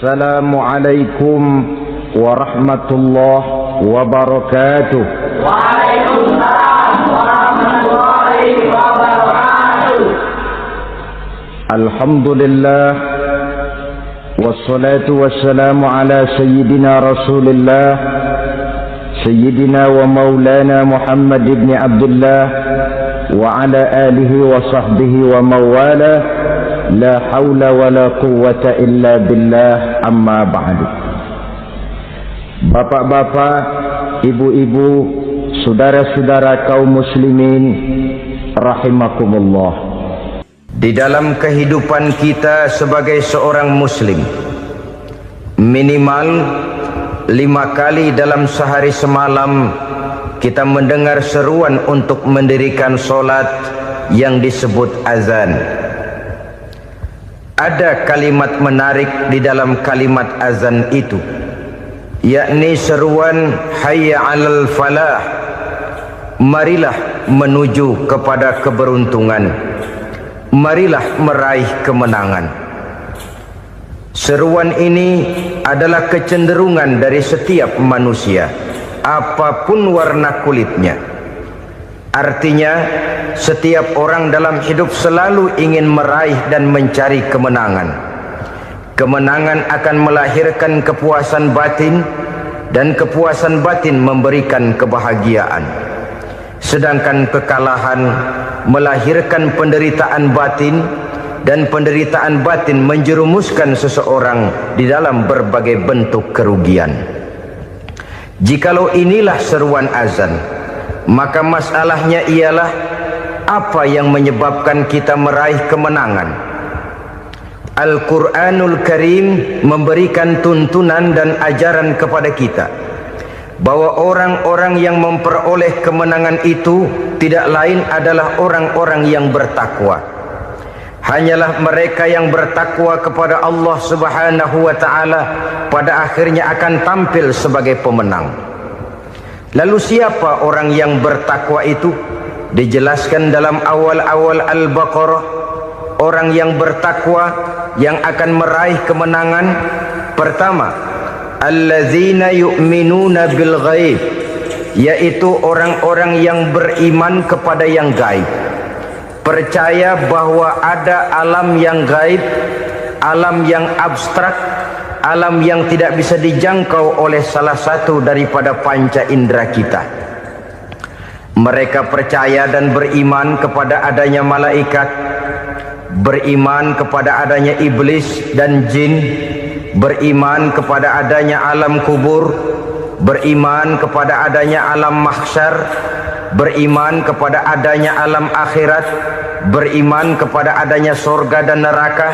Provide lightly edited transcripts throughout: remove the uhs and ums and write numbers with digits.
Assalamualaikum warahmatullahi wabarakatuh. Waalaikumsalam warahmatullahi wabarakatuh. Alhamdulillah wassalatu wassalamu ala sayyidina Rasulillah sayyidina wa maulana Muhammad ibn Abdullah wa ala alihi wa sahbihi wa mawala. La hawla wa la quwwata illa billah, amma ba'du. Bapak-bapak, ibu-ibu, saudara-saudara kaum muslimin rahimakumullah. Di dalam kehidupan kita sebagai seorang muslim, minimal 5 kali dalam sehari semalam kita mendengar seruan untuk mendirikan solat yang disebut azan. Ada kalimat menarik di dalam kalimat azan itu, yakni seruan hayya 'alal falah, marilah menuju kepada keberuntungan, marilah meraih kemenangan. Seruan ini adalah kecenderungan dari setiap manusia, apapun warna kulitnya. Artinya, setiap orang dalam hidup selalu ingin meraih dan mencari kemenangan. Kemenangan akan melahirkan kepuasan batin, dan kepuasan batin memberikan kebahagiaan. Sedangkan kekalahan melahirkan penderitaan batin, dan penderitaan batin menjerumuskan seseorang di dalam berbagai bentuk kerugian. Jikalau inilah seruan azan, maka masalahnya ialah apa yang menyebabkan kita meraih kemenangan. Al-Quranul Karim memberikan tuntunan dan ajaran kepada kita bahwa orang-orang yang memperoleh kemenangan itu tidak lain adalah orang-orang yang bertakwa. Hanyalah mereka yang bertakwa kepada Allah Subhanahu wa ta'ala pada akhirnya akan tampil sebagai pemenang. Lalu siapa orang yang bertakwa itu? Dijelaskan dalam awal-awal Al-Baqarah, orang yang bertakwa yang akan meraih kemenangan. Pertama, allazina yu'minuna bil ghaib, yaitu orang-orang yang beriman kepada yang gaib, percaya bahwa ada alam yang gaib, alam yang abstrak, alam yang tidak bisa dijangkau oleh salah satu daripada panca indera kita. Mereka percaya dan beriman kepada adanya malaikat, beriman kepada adanya iblis dan jin, beriman kepada adanya alam kubur, beriman kepada adanya alam mahsyar, beriman kepada adanya alam akhirat, beriman kepada adanya surga dan neraka.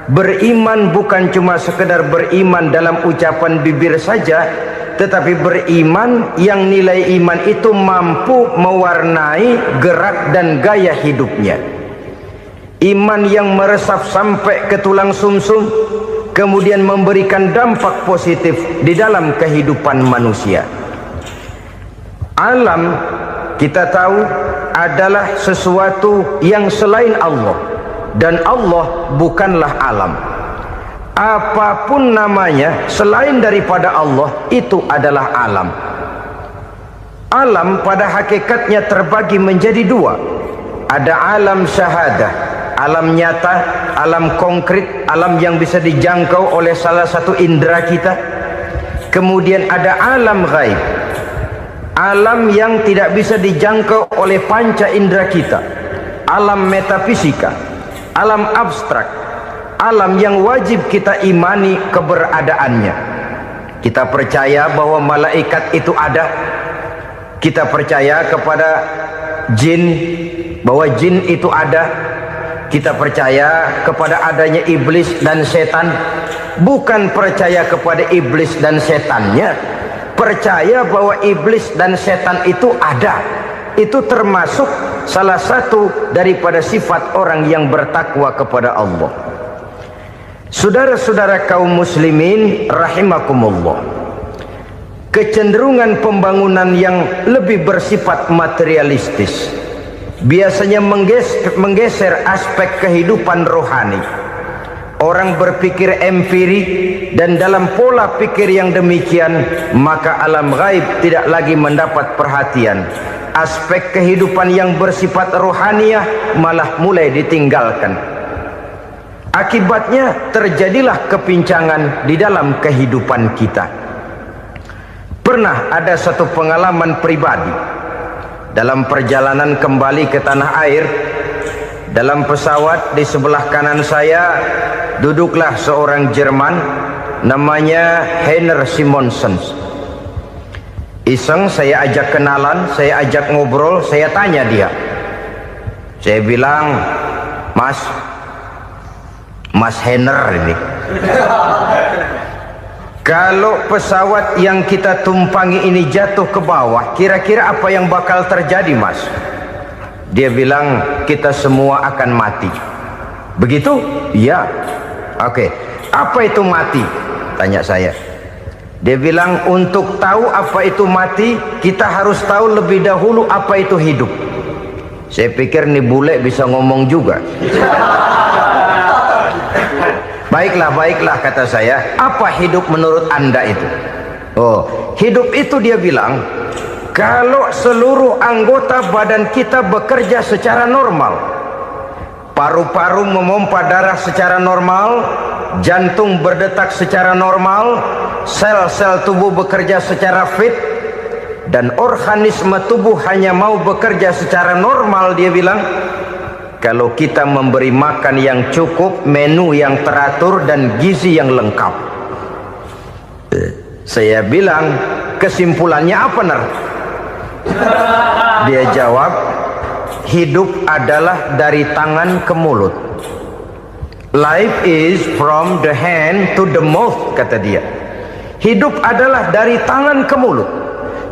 Beriman bukan cuma sekedar beriman dalam ucapan bibir saja, tetapi beriman yang nilai iman itu mampu mewarnai gerak dan gaya hidupnya. Iman yang meresap sampai ke tulang sumsum, kemudian memberikan dampak positif di dalam kehidupan manusia. Alam, kita tahu, adalah sesuatu yang selain Allah. Dan Allah bukanlah alam. Apapun namanya selain daripada Allah, itu adalah alam. Alam pada hakikatnya terbagi menjadi 2. Ada alam syahadah, alam nyata, alam konkret, alam yang bisa dijangkau oleh salah satu indera kita. Kemudian ada alam ghaib, alam yang tidak bisa dijangkau oleh panca indera kita, alam metafisika, alam abstrak, alam yang wajib kita imani keberadaannya. Kita percaya bahwa malaikat itu ada. Kita percaya kepada jin, bahwa jin itu ada. Kita percaya kepada adanya iblis dan setan. Bukan percaya kepada iblis dan setannya, percaya bahwa iblis dan setan itu ada. Itu termasuk salah satu daripada sifat orang yang bertakwa kepada Allah. Saudara-saudara kaum muslimin rahimakumullah, kecenderungan pembangunan yang lebih bersifat materialistis biasanya menggeser aspek kehidupan rohani. orang berpikir empirik, dan dalam pola pikir yang demikian, maka alam gaib tidak lagi mendapat perhatian. Aspek kehidupan yang bersifat rohaniah malah mulai ditinggalkan. Akibatnya terjadilah kepincangan di dalam kehidupan kita. Pernah ada satu pengalaman pribadi dalam perjalanan kembali ke tanah air. Dalam pesawat di sebelah kanan saya duduklah seorang Jerman, namanya Heiner Simonsen. Iseng saya ajak kenalan, saya ajak ngobrol, saya tanya dia. Saya bilang, Mas Heiner ini, kalau pesawat yang kita tumpangi ini jatuh ke bawah, kira-kira apa yang bakal terjadi, Mas? Dia bilang, kita semua akan mati. Begitu? Iya. Oke. Apa itu mati? Tanya saya. Dia bilang, untuk tahu apa itu mati, kita harus tahu lebih dahulu apa itu hidup. Saya pikir nih bule bisa ngomong juga. Baiklah kata saya. Apa hidup menurut Anda itu? Oh, hidup itu dia bilang, kalau seluruh anggota badan kita bekerja secara normal, paru-paru memompa darah secara normal, jantung berdetak secara normal, sel-sel tubuh bekerja secara fit, dan organisme tubuh hanya mau bekerja secara normal, dia bilang, kalau kita memberi makan yang cukup, menu yang teratur, dan gizi yang lengkap. Saya bilang, kesimpulannya apa, Ner? Dia jawab, hidup adalah dari tangan ke mulut. Life is from the hand to the mouth, kata dia. Hidup adalah dari tangan ke mulut.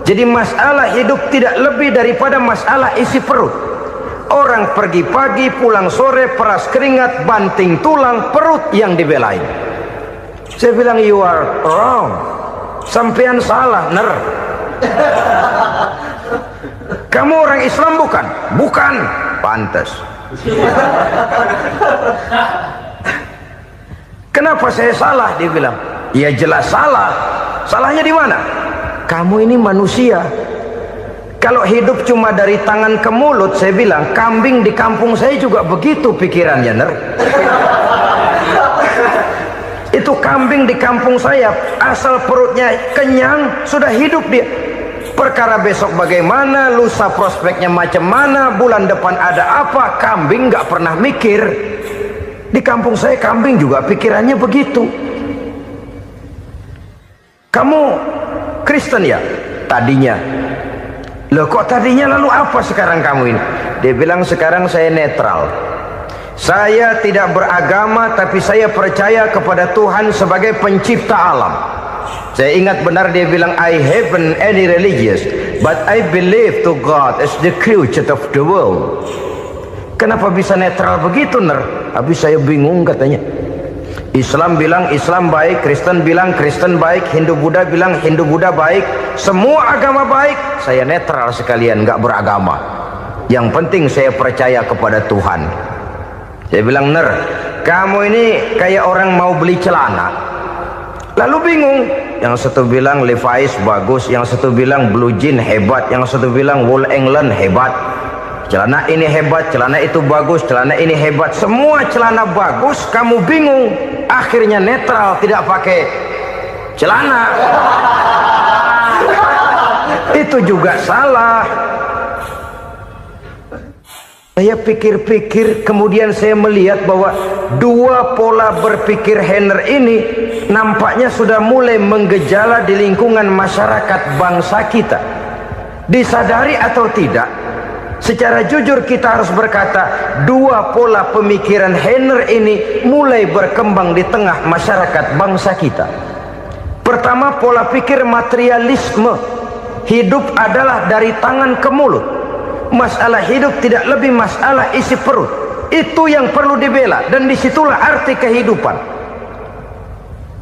Jadi masalah hidup tidak lebih daripada masalah isi perut. Orang pergi pagi, pulang sore, peras keringat, banting tulang, perut yang dibelain. Saya bilang, you are wrong. Sampean salah, Ner. Kamu orang Islam bukan? Bukan. Pantas. Kenapa saya salah? Dia bilang, ya jelas salah. Salahnya di mana? Kamu ini manusia. Kalau hidup cuma dari tangan ke mulut, saya bilang, kambing di kampung saya juga begitu pikirannya, Ner. Itu kambing di kampung saya, asal perutnya kenyang, sudah hidup dia. Perkara besok bagaimana, lusa prospeknya macam mana, bulan depan ada apa, kambing nggak pernah mikir. Di kampung saya kambing juga pikirannya begitu. Kamu Kristen ya? Tadinya. Loh kok tadinya, lalu apa sekarang kamu ini? Dia bilang, sekarang saya netral. Saya tidak beragama, tapi saya percaya kepada Tuhan sebagai pencipta alam. Saya ingat benar dia bilang, I haven't any religious, but I believe to God as the creator of the world. Kenapa bisa netral begitu, Ner? Habis saya bingung katanya. Islam bilang Islam baik, Kristen bilang Kristen baik, Hindu Buddha bilang Hindu Buddha baik, semua agama baik. Saya netral sekalian, nggak beragama. Yang penting saya percaya kepada Tuhan. Saya bilang, Ner, kamu ini kayak orang mau beli celana, lalu bingung. Yang satu bilang Levi's bagus, yang satu bilang Blue Jean hebat, yang satu bilang Wool England hebat. Celana ini hebat, celana itu bagus, celana ini hebat, semua celana bagus, kamu bingung. Akhirnya netral, tidak pakai celana. Itu juga salah. Saya pikir-pikir, kemudian saya melihat bahwa dua pola berpikir Heiner ini nampaknya sudah mulai menggejala di lingkungan masyarakat bangsa kita. Disadari atau tidak, secara jujur kita harus berkata, dua pola pemikiran Heiner ini mulai berkembang di tengah masyarakat bangsa kita. Pertama, pola pikir materialisme. Hidup adalah dari tangan ke mulut. Masalah hidup tidak lebih masalah isi perut. Itu yang perlu dibela, dan disitulah arti kehidupan.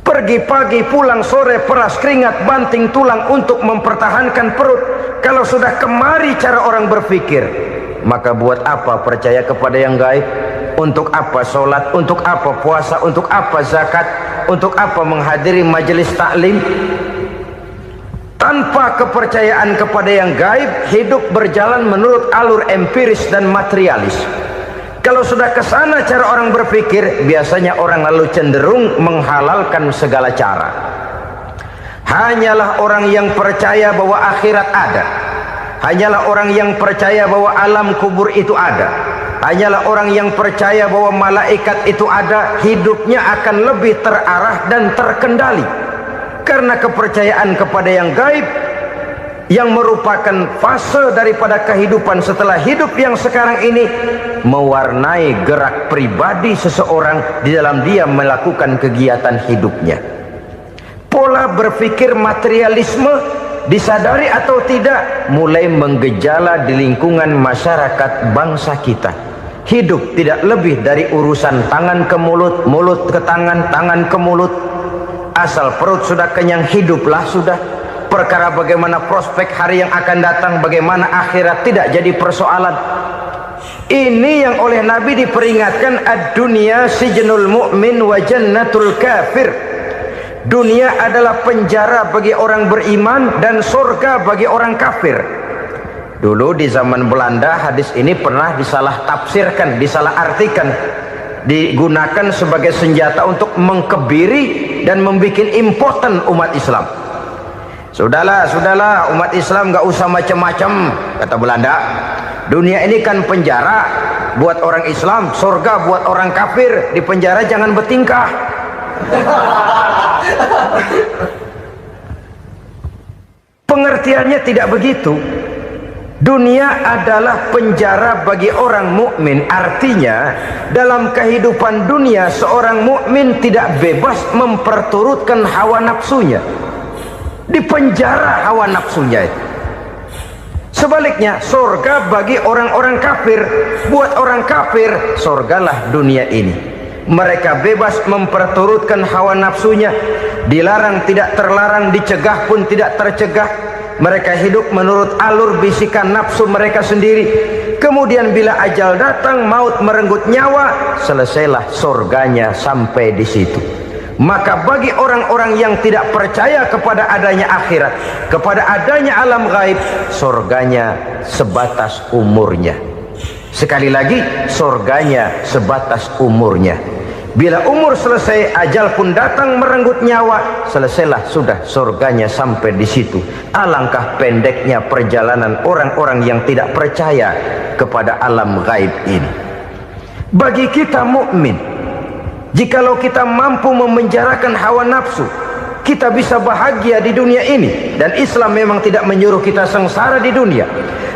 Pergi pagi, pulang sore, peras keringat, banting tulang untuk mempertahankan perut. Kalau sudah kemari cara orang berpikir, maka buat apa percaya kepada yang gaib? untuk apa sholat, untuk apa puasa, untuk apa zakat, untuk apa menghadiri majelis taklim? Tanpa kepercayaan kepada yang gaib, hidup berjalan menurut alur empiris dan materialis. Kalau sudah ke sana cara orang berpikir, biasanya orang lalu cenderung menghalalkan segala cara. Hanyalah orang yang percaya bahwa akhirat ada, hanyalah orang yang percaya bahwa alam kubur itu ada, hanyalah orang yang percaya bahwa malaikat itu ada, hidupnya akan lebih terarah dan terkendali. Karena kepercayaan kepada yang gaib, yang merupakan fase daripada kehidupan setelah hidup yang sekarang ini, mewarnai gerak pribadi seseorang di dalam dia melakukan kegiatan hidupnya. Pola berpikir materialisme, disadari atau tidak, mulai menggejala di lingkungan masyarakat bangsa kita. Hidup tidak lebih dari urusan tangan ke mulut, mulut ke tangan, tangan ke mulut. Asal perut sudah kenyang, hiduplah sudah. Perkara bagaimana prospek hari yang akan datang, bagaimana akhirat, tidak jadi persoalan. Ini yang oleh Nabi diperingatkan, ad-dunya sijnul mu'min wa jannatul kafir. Dunia adalah penjara bagi orang beriman dan surga bagi orang kafir. Dulu di zaman Belanda hadis ini pernah disalah tafsirkan, disalah artikan, digunakan sebagai senjata untuk mengkebiri dan membuat impoten umat Islam. Sudahlah umat Islam gak usah macam-macam, kata Belanda. Dunia ini kan penjara buat orang Islam, surga buat orang kafir. Di penjara jangan bertingkah. Pengertiannya tidak begitu. Dunia adalah penjara bagi orang mukmin. Artinya dalam kehidupan dunia seorang mukmin tidak bebas memperturutkan hawa nafsunya. Di penjara hawa nafsunya itu. Sebaliknya surga bagi orang-orang kafir. Buat orang kafir, surgalah dunia ini. Mereka bebas memperturutkan hawa nafsunya. Dilarang tidak terlarang, dicegah pun tidak tercegah. Mereka hidup menurut alur bisikan nafsu mereka sendiri. Kemudian bila ajal datang, maut merenggut nyawa, selesailah surganya sampai di situ. Maka bagi orang-orang yang tidak percaya kepada adanya akhirat, kepada adanya alam gaib, surganya sebatas umurnya. Sekali lagi, surganya sebatas umurnya. Bila umur selesai, ajal pun datang merenggut nyawa, selesailah sudah surganya sampai di situ. Alangkah pendeknya perjalanan orang-orang yang tidak percaya kepada alam gaib ini. Bagi kita mukmin, jikalau kita mampu memenjarakan hawa nafsu, kita bisa bahagia di dunia ini. Dan Islam memang tidak menyuruh kita sengsara di dunia.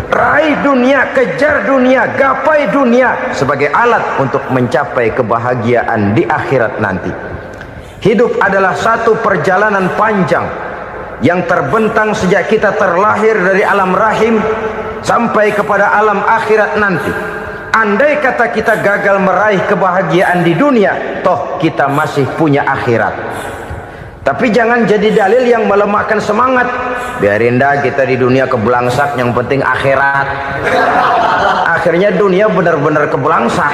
Raih dunia, kejar dunia, gapai dunia sebagai alat untuk mencapai kebahagiaan di akhirat nanti. Hidup adalah satu perjalanan panjang yang terbentang sejak kita terlahir dari alam rahim sampai kepada alam akhirat nanti. Andai kata kita gagal meraih kebahagiaan di dunia, toh kita masih punya akhirat. Tapi jangan jadi dalil yang melemahkan semangat. Biarin dah kita di dunia kebelangsak, yang penting akhirat. Akhirnya dunia benar-benar kebelangsak.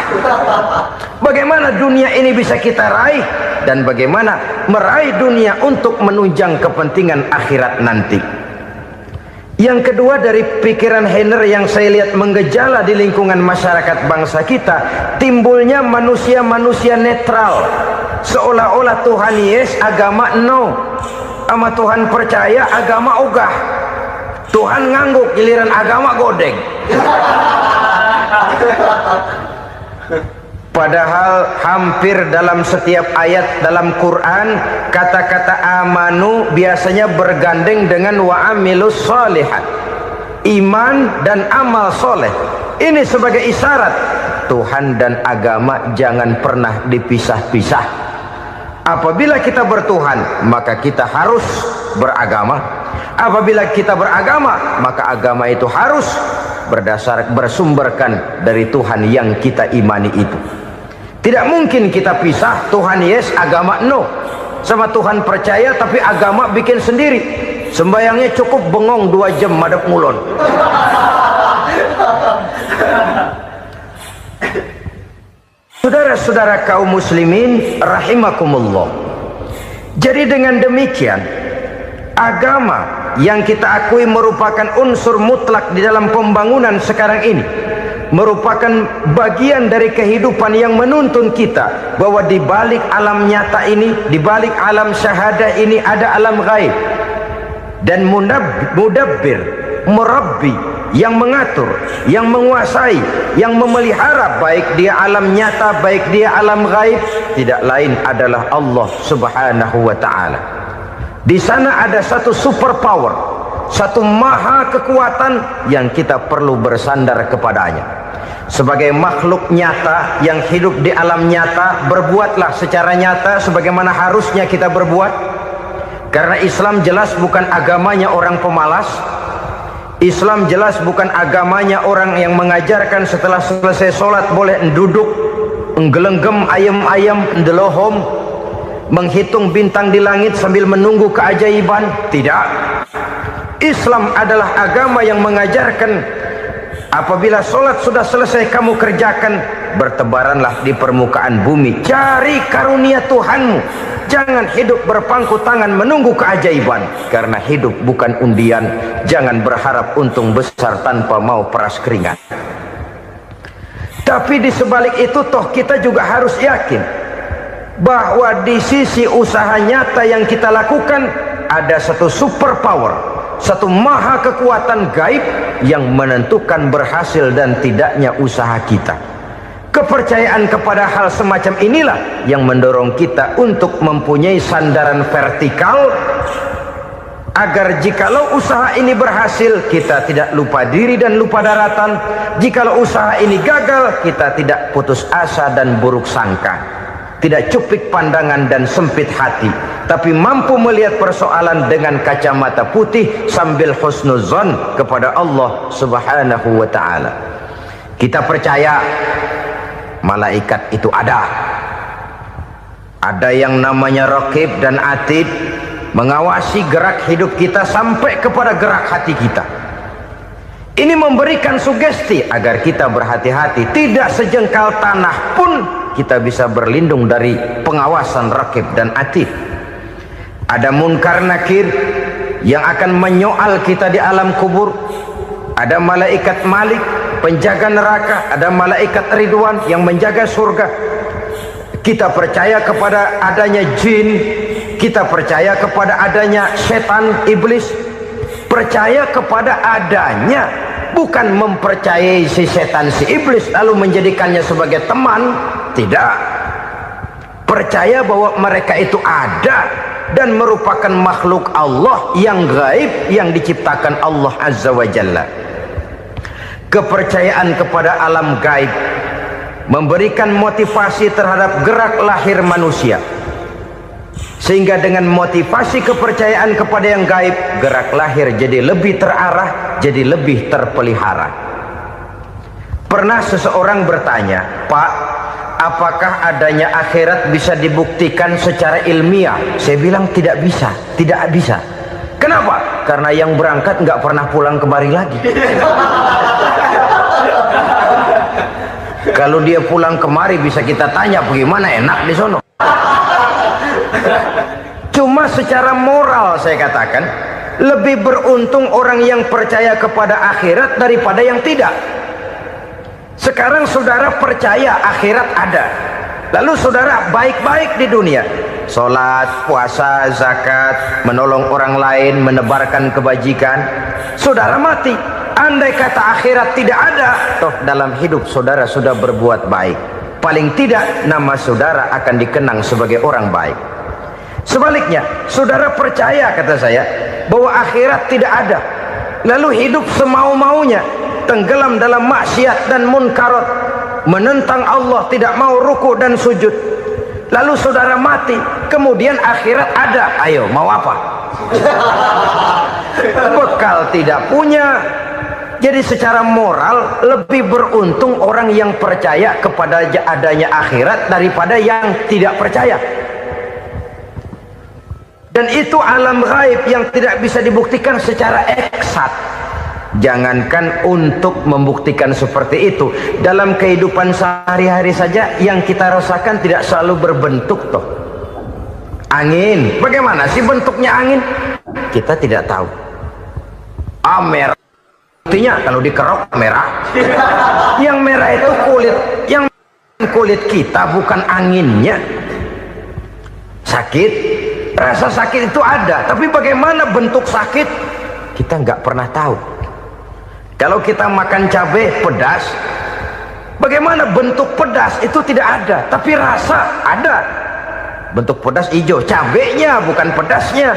Bagaimana dunia ini bisa kita raih, dan bagaimana meraih dunia untuk menunjang kepentingan akhirat nanti. Yang kedua, dari pikiran Heiner yang saya lihat menggejala di lingkungan masyarakat bangsa kita, timbulnya manusia-manusia netral. Seolah-olah Tuhan yes, agama no. Sama Tuhan percaya, agama ogah. Tuhan ngangguk, giliran agama godeng. Padahal hampir dalam setiap ayat dalam Quran, kata-kata amanu biasanya bergandeng dengan wa amilus sholihat. Iman dan amal soleh. Ini sebagai isyarat Tuhan dan agama jangan pernah dipisah-pisah. Apabila kita bertuhan, maka kita harus beragama. Apabila kita beragama, maka agama itu harus bersumberkan dari Tuhan yang kita imani itu. Tidak mungkin kita pisah, Tuhan yes, agama no. Sama Tuhan percaya tapi agama bikin sendiri. Sembayangnya cukup bengong 2 jam madep ngulon. Saudara-saudara kaum muslimin rahimakumullah. Jadi dengan demikian, agama yang kita akui merupakan unsur mutlak di dalam pembangunan sekarang ini, merupakan bagian dari kehidupan yang menuntun kita bahwa di balik alam nyata ini, di balik alam syahadah ini ada alam gaib. Dan mudabbir, murabbi, yang mengatur, yang menguasai, yang memelihara baik dia alam nyata, baik dia alam gaib, tidak lain adalah Allah Subhanahu wa ta'ala. Di sana ada satu super power, satu maha kekuatan yang kita perlu bersandar kepadanya. Sebagai makhluk nyata yang hidup di alam nyata, berbuatlah secara nyata sebagaimana harusnya kita berbuat. Karena Islam jelas bukan agamanya orang pemalas. Islam jelas bukan agamanya orang yang mengajarkan setelah selesai sholat boleh duduk, nggelenggem ayam-ayam, ndelohom, menghitung bintang di langit sambil menunggu keajaiban. Tidak. Islam adalah agama yang mengajarkan apabila sholat sudah selesai kamu kerjakan, bertebaranlah di permukaan bumi, cari karunia Tuhanmu. Jangan hidup berpangku tangan menunggu keajaiban, karena hidup bukan undian. Jangan berharap untung besar tanpa mau peras keringat. Tapi di sebalik itu toh kita juga harus yakin bahwa di sisi usaha nyata yang kita lakukan ada satu super power, satu maha kekuatan gaib yang menentukan berhasil dan tidaknya usaha kita. Kepercayaan kepada hal semacam inilah yang mendorong kita untuk mempunyai sandaran vertikal, agar jikalau usaha ini berhasil, kita tidak lupa diri dan lupa daratan. Jikalau usaha ini gagal, kita tidak putus asa dan buruk sangka, tidak cupik pandangan dan sempit hati, tapi mampu melihat persoalan dengan kacamata putih sambil husnuzon kepada Allah Subhanahu wa ta'ala. Kita percaya malaikat itu ada yang namanya raqib dan atid, mengawasi gerak hidup kita sampai kepada gerak hati kita. Ini memberikan sugesti agar kita berhati-hati, tidak sejengkal tanah pun kita bisa berlindung dari pengawasan raqib dan atid. Ada munkar nakir yang akan menyoal kita di alam kubur. Ada malaikat Malik, penjaga neraka. Ada malaikat Ridwan yang menjaga surga. Kita percaya kepada adanya jin, kita percaya kepada adanya setan, iblis. Percaya kepada adanya, bukan mempercayai si setan, si iblis lalu menjadikannya sebagai teman. Tidak. Percaya bahwa mereka itu ada dan merupakan makhluk Allah yang gaib, yang diciptakan Allah Azza wa Jalla. Kepercayaan kepada alam gaib memberikan motivasi terhadap gerak lahir manusia, sehingga dengan motivasi kepercayaan kepada yang gaib, gerak lahir jadi lebih terarah, jadi lebih terpelihara. Pernah seseorang bertanya, "Pak, apakah adanya akhirat bisa dibuktikan secara ilmiah?" Saya bilang tidak bisa, tidak bisa. Kenapa? Karena yang berangkat nggak pernah pulang kembali lagi. Kalau dia pulang kemari bisa kita tanya bagaimana enak di sono. Cuma secara moral saya katakan, lebih beruntung orang yang percaya kepada akhirat daripada yang tidak. Sekarang saudara percaya akhirat ada, lalu saudara baik-baik di dunia, sholat, puasa, zakat, menolong orang lain, menebarkan kebajikan. Saudara mati, andai kata akhirat tidak ada, toh dalam hidup saudara sudah berbuat baik, paling tidak nama saudara akan dikenang sebagai orang baik. Sebaliknya, saudara percaya, kata saya, bahwa akhirat tidak ada, lalu hidup semau-maunya, tenggelam dalam maksiat dan munkarat, menentang Allah, tidak mau ruku dan sujud, lalu saudara mati, kemudian akhirat ada. Ayo, mau apa? Bekal tidak punya. Jadi secara moral lebih beruntung orang yang percaya kepada adanya akhirat daripada yang tidak percaya. Dan itu alam gaib yang tidak bisa dibuktikan secara eksat. Jangankan untuk membuktikan seperti itu, dalam kehidupan sehari-hari saja yang kita rasakan tidak selalu berbentuk toh. Angin, bagaimana sih bentuknya angin? Kita tidak tahu. Merah, buktinya kalau dikerok merah. Yang merah itu kulit, yang kulit kita bukan anginnya. Sakit, rasa sakit itu ada, tapi bagaimana bentuk sakit kita nggak pernah tahu. Kalau kita makan cabai pedas, bagaimana bentuk pedas itu tidak ada, tapi rasa ada. Bentuk pedas hijau, cabainya bukan pedasnya.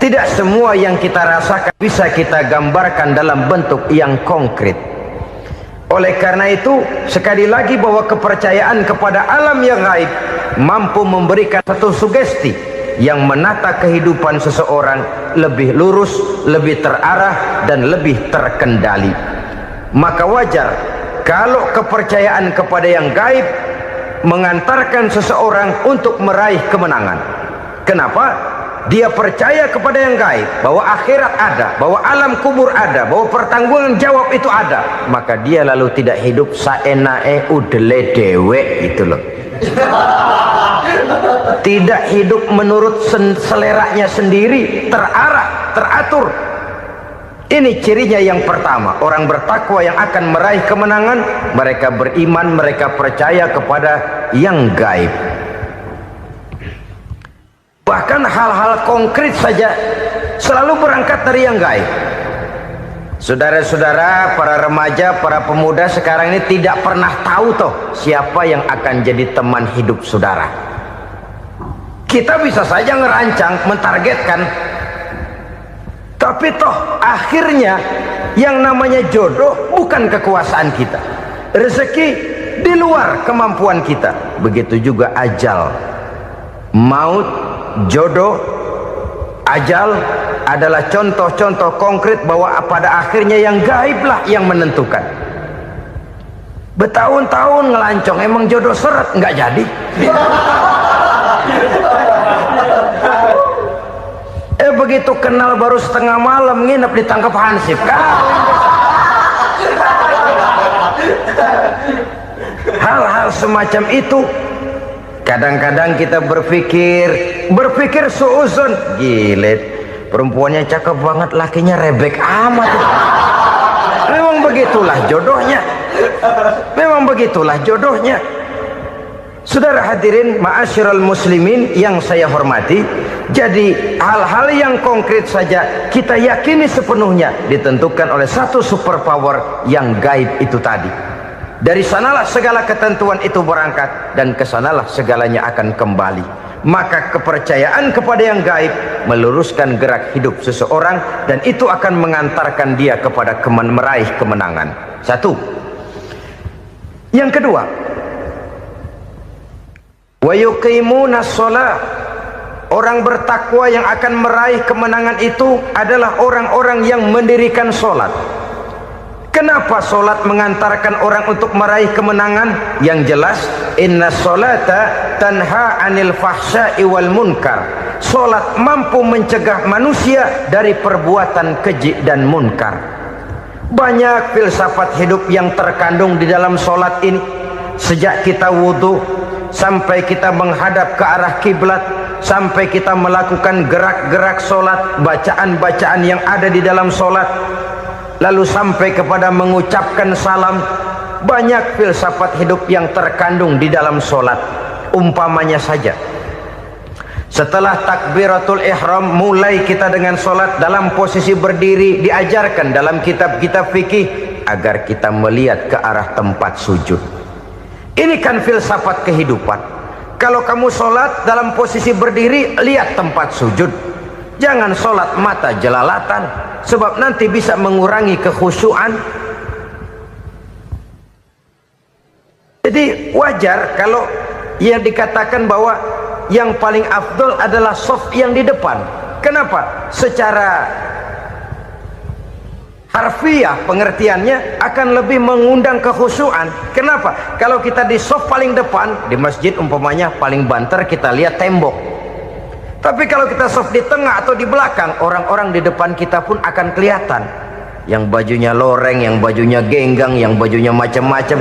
Tidak semua yang kita rasakan bisa kita gambarkan dalam bentuk yang konkret. Oleh karena itu, sekali lagi bahwa kepercayaan kepada alam yang gaib mampu memberikan satu sugesti yang menata kehidupan seseorang lebih lurus, lebih terarah, dan lebih terkendali. Maka wajar kalau kepercayaan kepada yang gaib mengantarkan seseorang untuk meraih kemenangan. Kenapa? Dia percaya kepada yang gaib, bahwa akhirat ada, bahwa alam kubur ada, bahwa pertanggungan jawab itu ada. Maka dia lalu tidak hidup saenae udele dewe, itu loh. Tidak hidup menurut seleranya sendiri, terarah, teratur. Ini cirinya yang pertama. Orang bertakwa yang akan meraih kemenangan, mereka beriman, mereka percaya kepada yang gaib. Bahkan hal-hal konkret saja selalu berangkat dari yang gaib. Saudara-saudara, para remaja, para pemuda sekarang ini tidak pernah tahu toh siapa yang akan jadi teman hidup saudara. Kita bisa saja ngerancang, mentargetkan, tapi toh akhirnya yang namanya jodoh bukan kekuasaan kita. Rezeki di luar kemampuan kita. Begitu juga ajal, maut, jodoh, ajal adalah contoh-contoh konkret bahwa pada akhirnya yang gaiblah yang menentukan. Bertahun-tahun ngelancong, emang jodoh seret nggak jadi. Begitu kenal baru setengah malam nginep ditangkap hansip kan. Hal-hal semacam itu kadang-kadang kita berpikir suuzon, gilet, perempuannya cakep banget, lakinya rebek amat. Memang begitulah jodohnya. Memang begitulah jodohnya. Saudara hadirin ma'asyiral muslimin yang saya hormati, jadi hal-hal yang konkret saja kita yakini sepenuhnya ditentukan oleh satu superpower yang gaib itu tadi. Dari sanalah segala ketentuan itu berangkat dan kesanalah segalanya akan kembali. Maka kepercayaan kepada yang gaib meluruskan gerak hidup seseorang dan itu akan mengantarkan dia kepada meraih kemenangan. Satu. Yang kedua, wa yuqimuna shalah. Orang bertakwa yang akan meraih kemenangan itu adalah orang-orang yang mendirikan sholat. Kenapa sholat mengantarkan orang untuk meraih kemenangan? Yang jelas, inna sholata tanha anil fahsya'i wal munkar. Sholat mampu mencegah manusia dari perbuatan keji dan munkar. Banyak filsafat hidup yang terkandung di dalam sholat ini. Sejak kita wudhu sampai kita menghadap ke arah kiblat, sampai kita melakukan gerak-gerak sholat, bacaan-bacaan yang ada di dalam sholat, lalu sampai kepada mengucapkan salam. Banyak filsafat hidup yang terkandung di dalam sholat. Umpamanya saja, setelah takbiratul ihram mulai kita dengan sholat dalam posisi berdiri, diajarkan dalam kitab-kitab fikih agar kita melihat ke arah tempat sujud. Ini kan filsafat kehidupan. Kalau kamu sholat dalam posisi berdiri, lihat tempat sujud. Jangan sholat mata jelalatan, sebab nanti bisa mengurangi kekhusyuan. Jadi wajar kalau yang dikatakan bahwa yang paling afdol adalah shaf yang di depan. Kenapa? Secara harfiah pengertiannya akan lebih mengundang kekhusyuan. Kenapa? Kalau kita di shaf paling depan di masjid umpamanya paling banter kita lihat tembok. Tapi kalau kita soft di tengah atau di belakang, orang-orang di depan kita pun akan kelihatan. Yang bajunya loreng, yang bajunya genggang, yang bajunya macam-macam.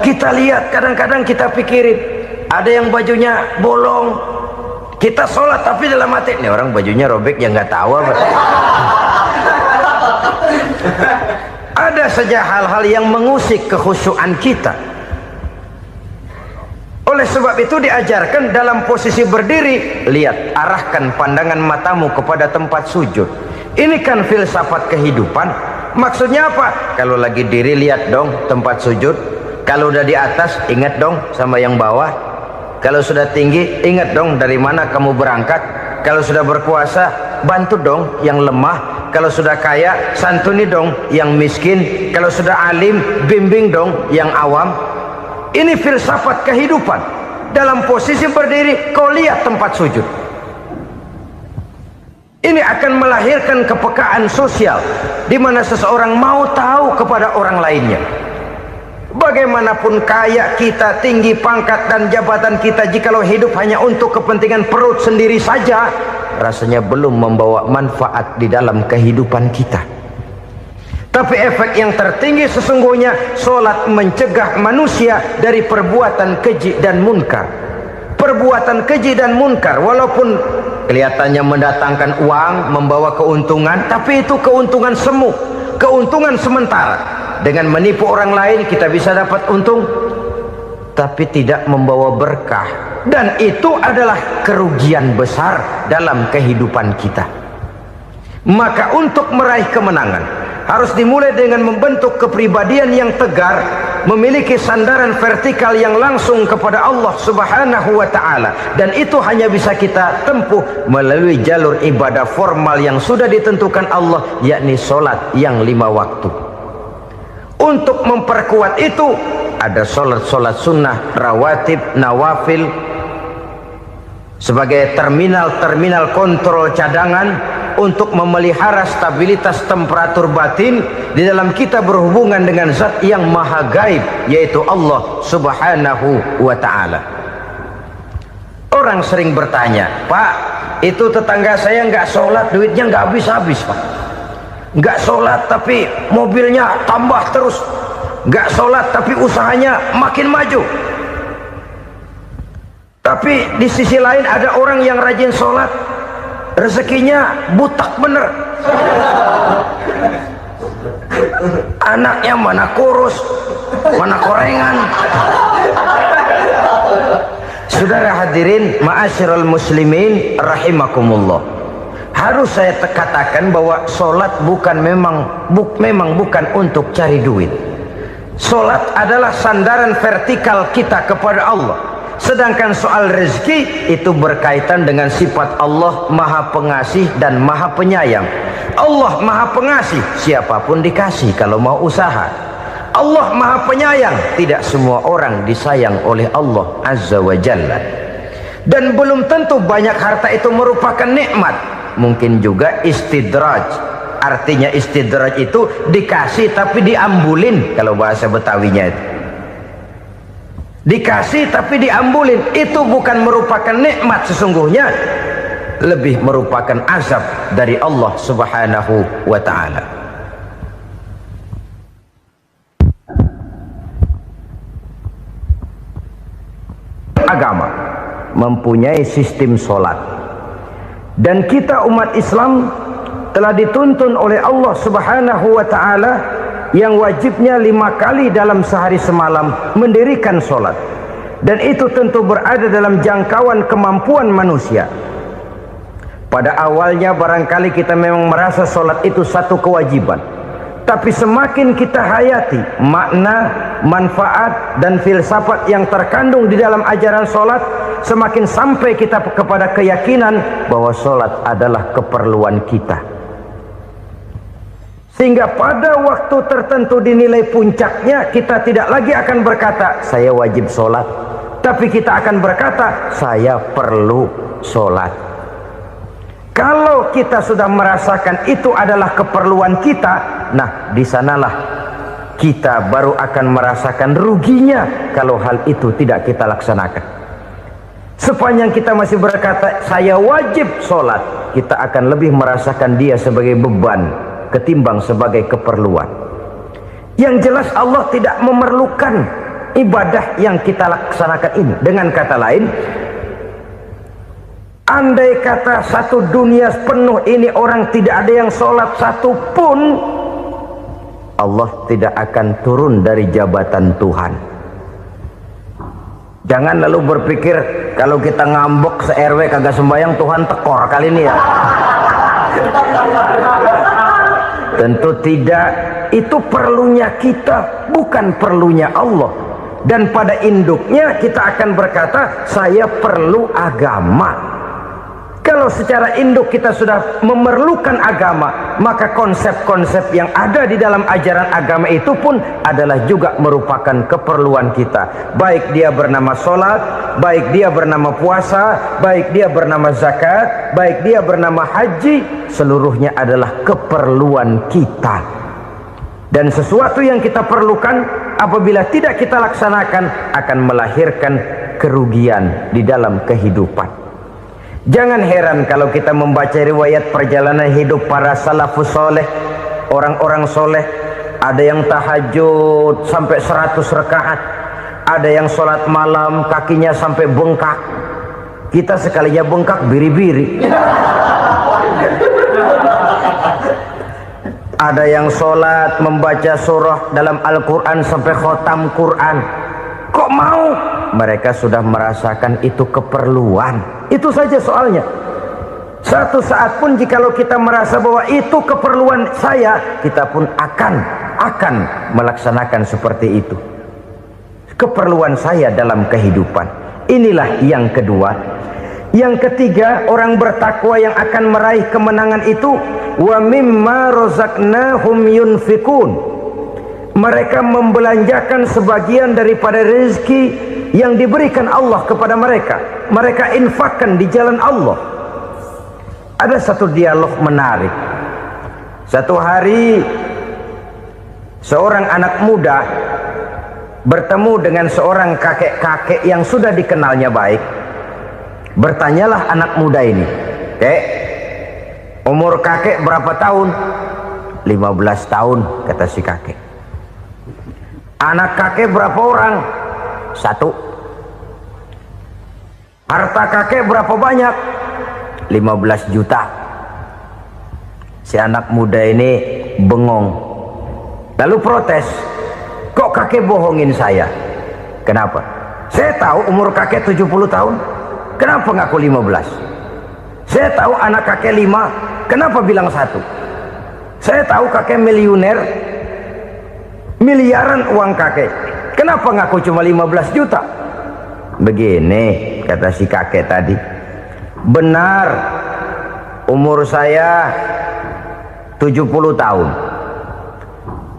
Kita lihat, kadang-kadang kita pikirin, ada yang bajunya bolong. Kita sholat tapi dalam hati, nih orang bajunya robek, yang nggak tahu apa. Ada saja hal-hal yang mengusik kekhusyuan kita. Oleh sebab itu diajarkan dalam posisi berdiri, lihat, arahkan pandangan matamu kepada tempat sujud. Ini kan filsafat kehidupan. Maksudnya apa? Kalau lagi diri, lihat dong tempat sujud. Kalau udah di atas, ingat dong sama yang bawah. Kalau sudah tinggi, ingat dong dari mana kamu berangkat. Kalau sudah berkuasa, bantu dong yang lemah. Kalau sudah kaya, santuni dong yang miskin. Kalau sudah alim, bimbing dong yang awam. Ini filsafat kehidupan. Dalam posisi berdiri, kau lihat tempat sujud. Ini akan melahirkan kepekaan sosial, di mana seseorang mau tahu kepada orang lainnya. Bagaimanapun kaya kita, tinggi pangkat dan jabatan kita, jikalau hidup hanya untuk kepentingan perut sendiri saja, rasanya belum membawa manfaat di dalam kehidupan kita. Tapi efek yang tertinggi sesungguhnya, solat mencegah manusia dari perbuatan keji dan munkar. Perbuatan keji dan munkar, walaupun kelihatannya mendatangkan uang, membawa keuntungan, tapi itu keuntungan semu, keuntungan sementara. Dengan menipu orang lain kita bisa dapat untung, tapi tidak membawa berkah. Dan itu adalah kerugian besar dalam kehidupan kita. Maka untuk meraih kemenangan, harus dimulai dengan membentuk kepribadian yang tegar, memiliki sandaran vertikal yang langsung kepada Allah Subhanahu wa ta'ala. Dan itu hanya bisa kita tempuh melalui jalur ibadah formal yang sudah ditentukan Allah, yakni solat yang 5 waktu. Untuk memperkuat itu, ada solat-solat sunnah, rawatib, nawafil, sebagai terminal-terminal kontrol cadangan untuk memelihara stabilitas temperatur batin di dalam kita berhubungan dengan zat yang maha gaib, yaitu Allah Subhanahu wa ta'ala. Orang sering bertanya, Pak, itu tetangga saya nggak sholat, duitnya nggak habis-habis, Pak. Nggak sholat tapi mobilnya tambah terus, nggak sholat tapi usahanya makin maju. Tapi di sisi lain ada orang yang rajin sholat, rezekinya butak bener. Anaknya mana kurus, mana korengan. Saudara hadirin ma'asyiral muslimin rahimakumullah, harus saya katakan bahwa solat memang bukan untuk cari duit. Solat adalah sandaran vertikal kita kepada Allah. Sedangkan soal rezeki itu berkaitan dengan sifat Allah maha pengasih dan maha penyayang. Allah maha pengasih, siapapun dikasih kalau mau usaha. Allah maha penyayang, tidak semua orang disayang oleh Allah Azza wa Jalla. Dan belum tentu banyak harta itu merupakan nikmat. Mungkin juga istidraj. Artinya istidraj itu dikasih tapi diambulin, kalau bahasa Betawinya itu. Dikasih tapi diambulin, itu bukan merupakan nikmat sesungguhnya, lebih merupakan azab dari Allah Subhanahu wa ta'ala. Agama mempunyai sistem solat, dan kita umat Islam telah dituntun oleh Allah Subhanahu wa ta'ala yang wajibnya 5 kali dalam sehari semalam mendirikan solat. Dan itu tentu berada dalam jangkauan kemampuan manusia. Pada awalnya barangkali kita memang merasa solat itu satu kewajiban, tapi semakin kita hayati makna, manfaat dan filsafat yang terkandung di dalam ajaran solat, semakin sampai kita kepada keyakinan bahwa solat adalah keperluan kita. Sehingga pada waktu tertentu dinilai puncaknya, kita tidak lagi akan berkata saya wajib sholat, tapi kita akan berkata saya perlu sholat. Kalau kita sudah merasakan itu adalah keperluan kita, nah di sanalah kita baru akan merasakan ruginya kalau hal itu tidak kita laksanakan. Sepanjang kita masih berkata saya wajib sholat, kita akan lebih merasakan dia sebagai beban ketimbang sebagai keperluan. Yang jelas Allah tidak memerlukan ibadah yang kita laksanakan ini. Dengan kata lain, andai kata satu dunia penuh ini orang tidak ada yang sholat satu pun, Allah tidak akan turun dari jabatan Tuhan. Jangan lalu berpikir kalau kita ngambek se-RW kagak sembahyang Tuhan tekor kali ini ya. Tentu tidak. Itu perlunya kita, bukan perlunya Allah. Dan pada induknya kita akan berkata saya perlu agama. Kalau secara induk kita sudah memerlukan agama, maka konsep-konsep yang ada di dalam ajaran agama itu pun adalah juga merupakan keperluan kita. Baik dia bernama sholat, baik dia bernama puasa, baik dia bernama zakat, baik dia bernama haji, seluruhnya adalah keperluan kita. Dan sesuatu yang kita perlukan apabila tidak kita laksanakan akan melahirkan kerugian di dalam kehidupan. Jangan heran kalau kita membaca riwayat perjalanan hidup para salafus soleh, orang-orang soleh. Ada yang tahajud sampai 100 rakaat, ada yang sholat malam kakinya sampai bengkak. Kita sekalinya bengkak biri-biri. Ada yang sholat membaca surah dalam Al-Quran sampai khotam Quran. Kok mau? Mereka sudah merasakan itu keperluan. Itu saja soalnya. Satu saat pun jikalau kita merasa bahwa itu keperluan saya, kita pun akan melaksanakan seperti itu. Keperluan saya dalam kehidupan. Inilah yang kedua. Yang ketiga, orang bertakwa yang akan meraih kemenangan itu, wa mimma razaqnahum yunfikun. Mereka membelanjakan sebagian daripada rezeki yang diberikan Allah kepada mereka. Mereka infakkan di jalan Allah. Ada satu dialog menarik. Satu hari seorang anak muda bertemu dengan seorang kakek-kakek yang sudah dikenalnya baik. Bertanyalah anak muda ini, "Kek, umur kakek berapa tahun?" 15 tahun, kata si kakek. "Anak kakek berapa orang?" 1. "Harta kakek berapa banyak?" 15 juta. Si anak muda ini bengong, lalu protes, "Kok kakek bohongin saya?" "Kenapa?" "Saya tahu umur kakek 70 tahun. Kenapa ngaku 15? Saya tahu anak kakek 5. Kenapa bilang 1? Saya tahu kakek miliuner, miliaran uang kakek. Kenapa ngaku cuma 15 juta? Begini, kata si kakek tadi. Benar, umur saya 70 tahun.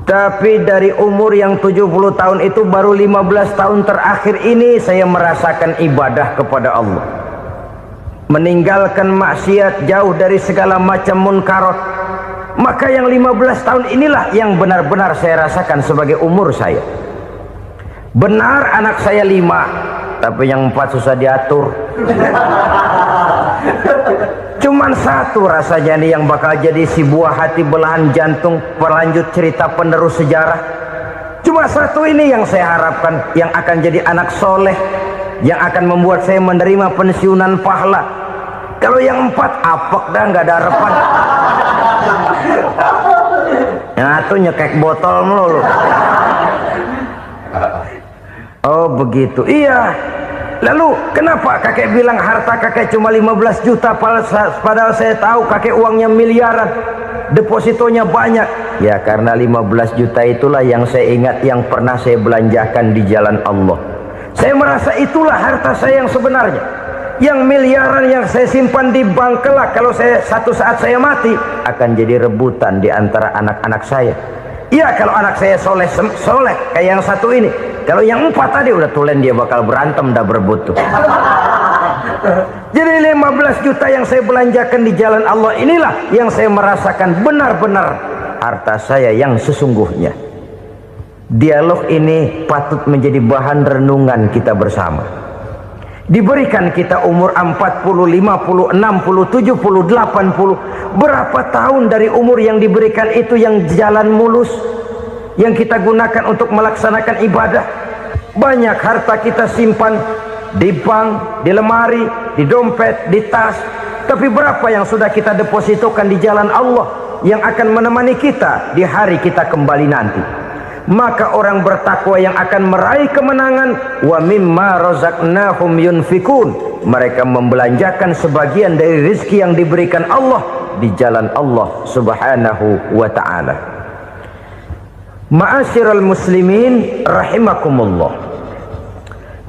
Tapi dari umur yang 70 tahun itu baru 15 tahun terakhir ini saya merasakan ibadah kepada Allah. Meninggalkan maksiat, jauh dari segala macam munkarat. Maka yang 15 tahun inilah yang benar-benar saya rasakan sebagai umur saya. Benar anak saya 5, tapi yang 4 susah diatur. Cuman 1 rasanya nih yang bakal jadi si buah hati belahan jantung berlanjut cerita penerus sejarah. Cuma 1 ini yang saya harapkan, yang akan jadi anak soleh, yang akan membuat saya menerima pensiunan pahala. Kalau yang 4 apek dah, nggak ada harapan. Yang 1 nyekek botol melulu. Oh begitu, iya. Lalu kenapa kakek bilang harta kakek cuma 15 juta padahal saya tahu kakek uangnya miliaran, depositonya banyak? Ya karena 15 juta itulah yang saya ingat yang pernah saya belanjakan di jalan Allah. Saya merasa itulah harta saya yang sebenarnya. Yang miliaran yang saya simpan di bank kelak kalau satu saat saya mati akan jadi rebutan di antara anak-anak saya. Iya kalau anak saya soleh kayak yang 1 ini. Kalau yang 4 tadi udah tulen dia bakal berantem dah berebut tuh. Jadi 15 juta yang saya belanjakan di jalan Allah inilah yang saya merasakan benar-benar harta saya yang sesungguhnya. Dialog ini patut menjadi bahan renungan kita bersama. Diberikan kita umur 40, 50, 60, 70, 80. Berapa tahun dari umur yang diberikan itu yang jalan mulus, yang kita gunakan untuk melaksanakan ibadah? Banyak harta kita simpan di bank, di lemari, di dompet, di tas. Tapi berapa yang sudah kita depositokan di jalan Allah yang akan menemani kita di hari kita kembali nanti? Maka orang bertakwa yang akan meraih kemenangan, wa mimma razaqnahum yunfikun, mereka membelanjakan sebagian dari rezeki yang diberikan Allah di jalan Allah subhanahu wa ta'ala. Ma'asyiral muslimin rahimakumullah,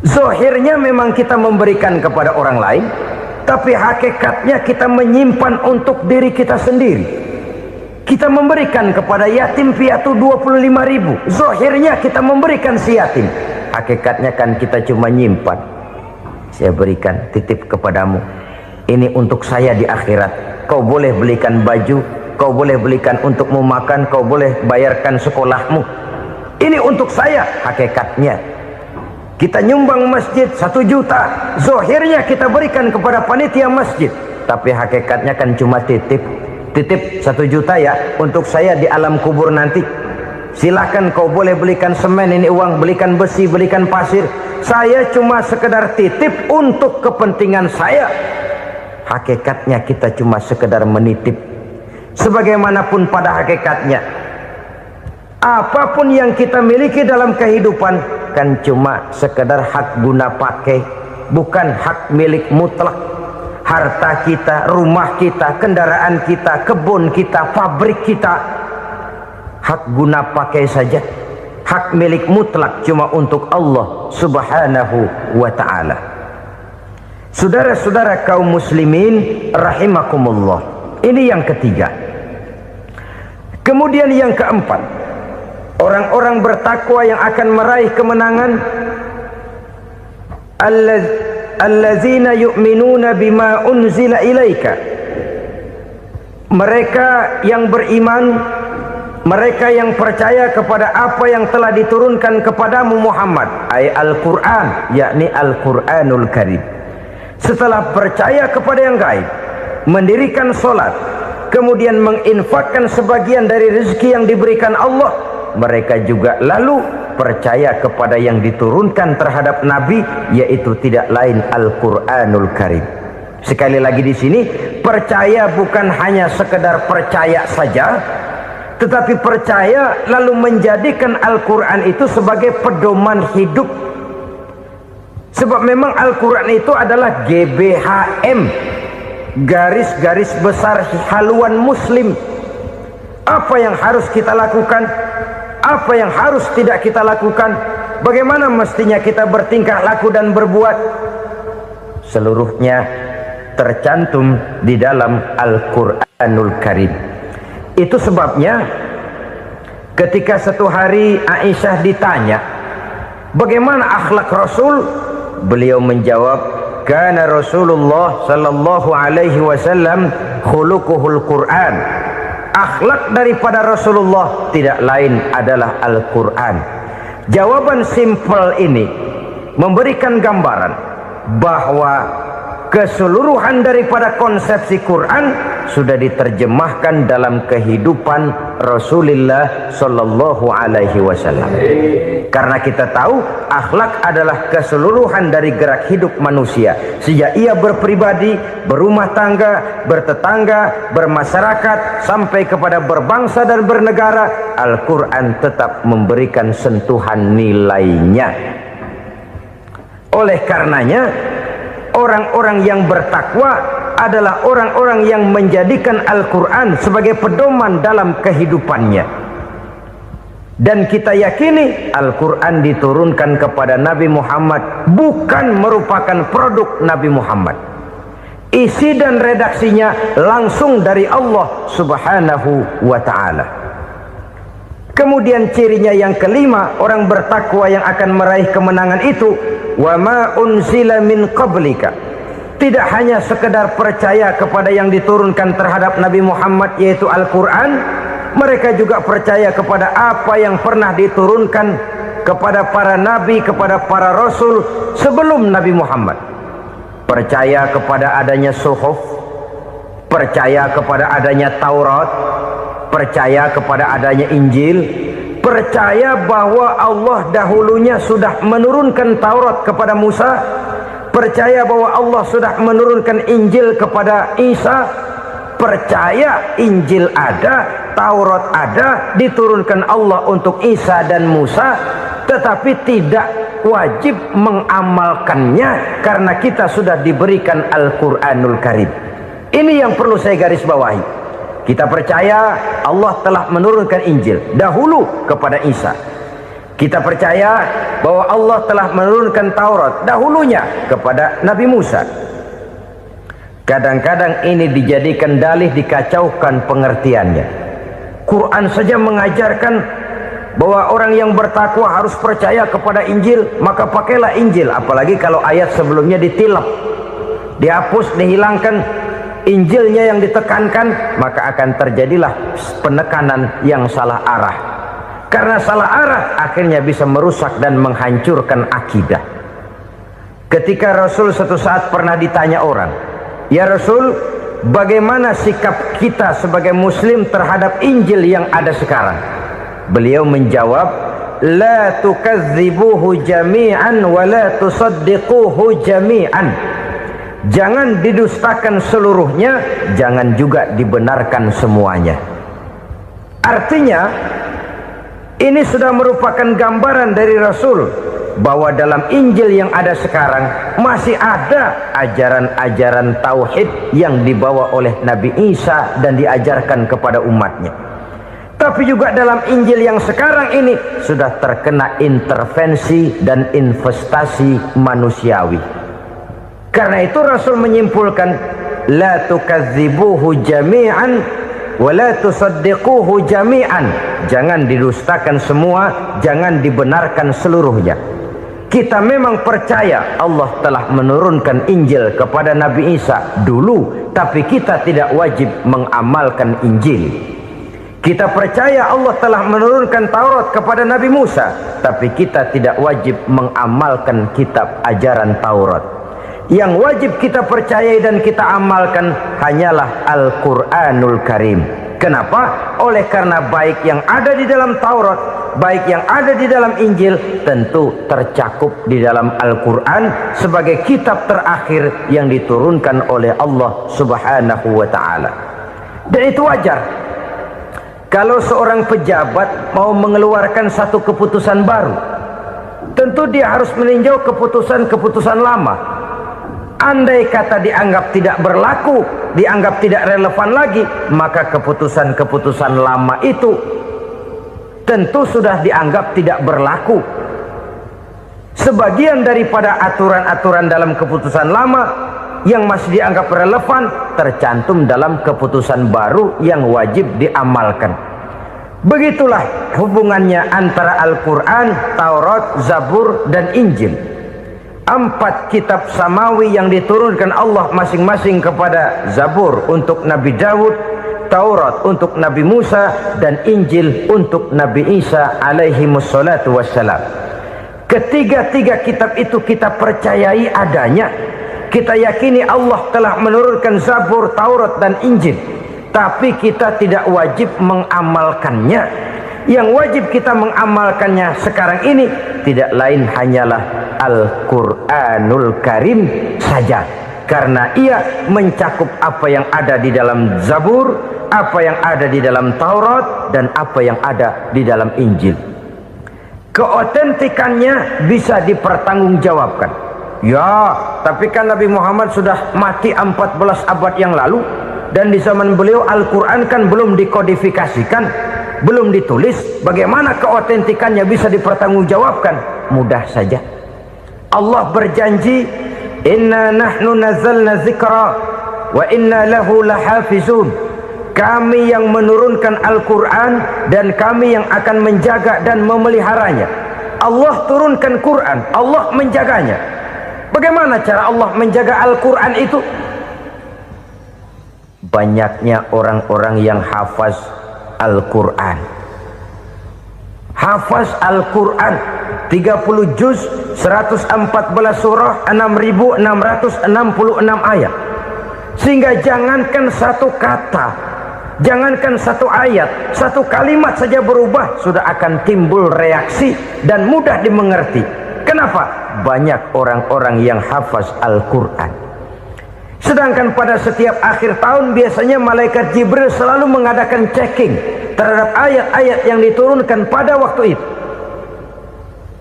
zahirnya memang kita memberikan kepada orang lain, tapi hakikatnya kita menyimpan untuk diri kita sendiri. Kita memberikan kepada yatim piatu 25.000. Zahirnya kita memberikan si yatim, hakikatnya kan kita cuma nyimpan. Saya berikan, titip kepadamu, ini untuk saya di akhirat. Kau boleh belikan baju, kau boleh belikan untukmu makan, kau boleh bayarkan sekolahmu. Ini untuk saya. Hakikatnya kita nyumbang masjid 1 juta, zahirnya kita berikan kepada panitia masjid, tapi hakikatnya kan cuma titip 1 juta ya, untuk saya di alam kubur nanti. Silakan kau boleh belikan semen, ini uang, belikan besi, belikan pasir. Saya cuma sekedar titip untuk kepentingan saya. Hakikatnya kita cuma sekedar menitip. Sebagaimanapun pada hakikatnya, apapun yang kita miliki dalam kehidupan kan cuma sekedar hak guna pakai, bukan hak milik mutlak. Harta kita, rumah kita, kendaraan kita, kebun kita, pabrik kita, hak guna pakai saja. Hak milik mutlak cuma untuk Allah subhanahu wa ta'ala. Saudara-saudara kaum muslimin rahimakumullah, ini yang ketiga. Kemudian yang keempat, orang-orang bertakwa yang akan meraih kemenangan, allazina yu'minuna bima unzila ilaika, mereka yang beriman, mereka yang percaya kepada apa yang telah diturunkan kepadamu Muhammad, ay Al-Quran, yakni Al-Quranul Karim. Setelah percaya kepada yang gaib, mendirikan solat, kemudian menginfakkan sebagian dari rezeki yang diberikan Allah, mereka juga lalu percaya kepada yang diturunkan terhadap Nabi, yaitu tidak lain Al-Quranul Karim. Sekali lagi di sini, percaya bukan hanya sekedar percaya saja, tetapi percaya lalu menjadikan Al-Quran itu sebagai pedoman hidup. Sebab memang Al-Quran itu adalah GBHM, garis-garis besar haluan muslim. Apa yang harus kita lakukan, apa yang harus tidak kita lakukan, bagaimana mestinya kita bertingkah laku dan berbuat, seluruhnya tercantum di dalam Al-Quranul Karim. Itu sebabnya ketika satu hari Aisyah ditanya bagaimana akhlak Rasul, beliau menjawab, kana Rasulullah sallallahu alaihi wasallam khuluquhul Quran. Akhlak daripada Rasulullah tidak lain adalah Al-Quran. Jawaban simpel ini memberikan gambaran bahwa keseluruhan daripada konsepsi Quran sudah diterjemahkan dalam kehidupan Rasulullah sallallahu alaihi wasallam. Karena kita tahu akhlak adalah keseluruhan dari gerak hidup manusia. Sejak ia berpribadi, berumah tangga, bertetangga, bermasyarakat, sampai kepada berbangsa dan bernegara, Al-Quran tetap memberikan sentuhan nilainya. Oleh karenanya, orang-orang yang bertakwa adalah orang-orang yang menjadikan Al-Quran sebagai pedoman dalam kehidupannya. Dan kita yakini Al-Quran diturunkan kepada Nabi Muhammad bukan merupakan produk Nabi Muhammad. Isi dan redaksinya langsung dari Allah subhanahu wa ta'ala. Kemudian cirinya yang kelima, orang bertakwa yang akan meraih kemenangan itu, wa ma unzila min qablika, tidak hanya sekedar percaya kepada yang diturunkan terhadap Nabi Muhammad yaitu Al-Quran, mereka juga percaya kepada apa yang pernah diturunkan kepada para nabi, kepada para rasul sebelum Nabi Muhammad. percaya kepada adanya suhuf, percaya kepada adanya Taurat, percaya kepada adanya Injil, percaya bahwa Allah dahulunya sudah menurunkan Taurat kepada Musa, percaya bahwa Allah sudah menurunkan Injil kepada Isa, percaya Injil ada, Taurat ada, diturunkan Allah untuk Isa dan Musa, tetapi tidak wajib mengamalkannya karena kita sudah diberikan Al-Quranul Karim. Ini yang perlu saya garis bawahi. Kita percaya Allah telah menurunkan Injil dahulu kepada Isa. Kita percaya bahwa Allah telah menurunkan Taurat dahulunya kepada Nabi Musa. Kadang-kadang ini dijadikan dalih, dikacaukan pengertiannya. Quran saja mengajarkan bahwa orang yang bertakwa harus percaya kepada Injil, maka pakailah Injil. Apalagi kalau ayat sebelumnya ditilap, dihapus, dihilangkan, Injilnya yang ditekankan, maka akan terjadilah penekanan yang salah arah. Karena salah arah akhirnya bisa merusak dan menghancurkan akidah. Ketika Rasul suatu saat pernah ditanya orang, "Ya Rasul, bagaimana sikap kita sebagai muslim terhadap Injil yang ada sekarang?" Beliau menjawab, "La tukadzibuhu jami'an wa la tusaddiquhu jami'an." Jangan didustakan seluruhnya, jangan juga dibenarkan semuanya. Artinya, ini sudah merupakan gambaran dari Rasul bahwa dalam Injil yang ada sekarang masih ada ajaran-ajaran tauhid yang dibawa oleh Nabi Isa dan diajarkan kepada umatnya. Tapi juga dalam Injil yang sekarang ini sudah terkena intervensi dan investasi manusiawi. Karena itu Rasul menyimpulkan, la tukadzibuhu jami'an wa la tusaddiquhu jami'an. Jangan didustakan semua, jangan dibenarkan seluruhnya. Kita memang percaya Allah telah menurunkan Injil kepada Nabi Isa dulu, tapi kita tidak wajib mengamalkan Injil. Kita percaya Allah telah menurunkan Taurat kepada Nabi Musa, tapi kita tidak wajib mengamalkan kitab ajaran Taurat. Yang wajib kita percayai dan kita amalkan hanyalah Al-Quranul Karim. Kenapa? Oleh karena baik yang ada di dalam Taurat, baik yang ada di dalam Injil, tentu tercakup di dalam Al-Quran sebagai kitab terakhir yang diturunkan oleh Allah Subhanahu wa Ta'ala. Dan itu wajar. Kalau seorang pejabat mau mengeluarkan satu keputusan baru, tentu dia harus meninjau keputusan-keputusan lama. Andai kata dianggap tidak berlaku, dianggap tidak relevan lagi, maka keputusan-keputusan lama itu tentu sudah dianggap tidak berlaku. Sebagian daripada aturan-aturan dalam keputusan lama yang masih dianggap relevan tercantum dalam keputusan baru yang wajib diamalkan. Begitulah hubungannya antara Al-Quran, Taurat, Zabur, dan Injil. 4 kitab samawi yang diturunkan Allah masing-masing kepada Zabur untuk Nabi Daud, Taurat untuk Nabi Musa, dan Injil untuk Nabi Isa alaihi wassalatu wassalam. Ketiga-tiga kitab itu kita percayai adanya. Kita yakini Allah telah menurunkan Zabur, Taurat, dan Injil, tapi kita tidak wajib mengamalkannya. Yang wajib kita mengamalkannya sekarang ini tidak lain hanyalah Al-Quranul Karim saja, karena ia mencakup apa yang ada di dalam Zabur, apa yang ada di dalam Taurat, dan apa yang ada di dalam Injil. Keotentikannya bisa dipertanggungjawabkan. Ya, tapi kan Nabi Muhammad sudah mati 14 abad yang lalu, dan di zaman beliau Al-Quran kan belum dikodifikasikan, belum ditulis. Bagaimana keotentikannya bisa dipertanggungjawabkan? Mudah saja. Allah berjanji, "Inna nahnu nazzalna dzikra wa inna lahu lahafizun." Kami yang menurunkan Al-Quran dan kami yang akan menjaga dan memeliharanya. Allah turunkan Quran, Allah menjaganya. Bagaimana cara Allah menjaga Al-Quran itu? Banyaknya orang-orang yang hafaz Al-Quran. Hafaz Al-Quran. 30 juz, 114 surah, 6.666 ayat. Sehingga jangankan satu kata, jangankan satu ayat, satu kalimat saja berubah sudah akan timbul reaksi dan mudah dimengerti. Kenapa? Banyak orang-orang yang hafaz Al-Quran. Sedangkan pada setiap akhir tahun biasanya malaikat Jibril selalu mengadakan checking terhadap ayat-ayat yang diturunkan pada waktu itu.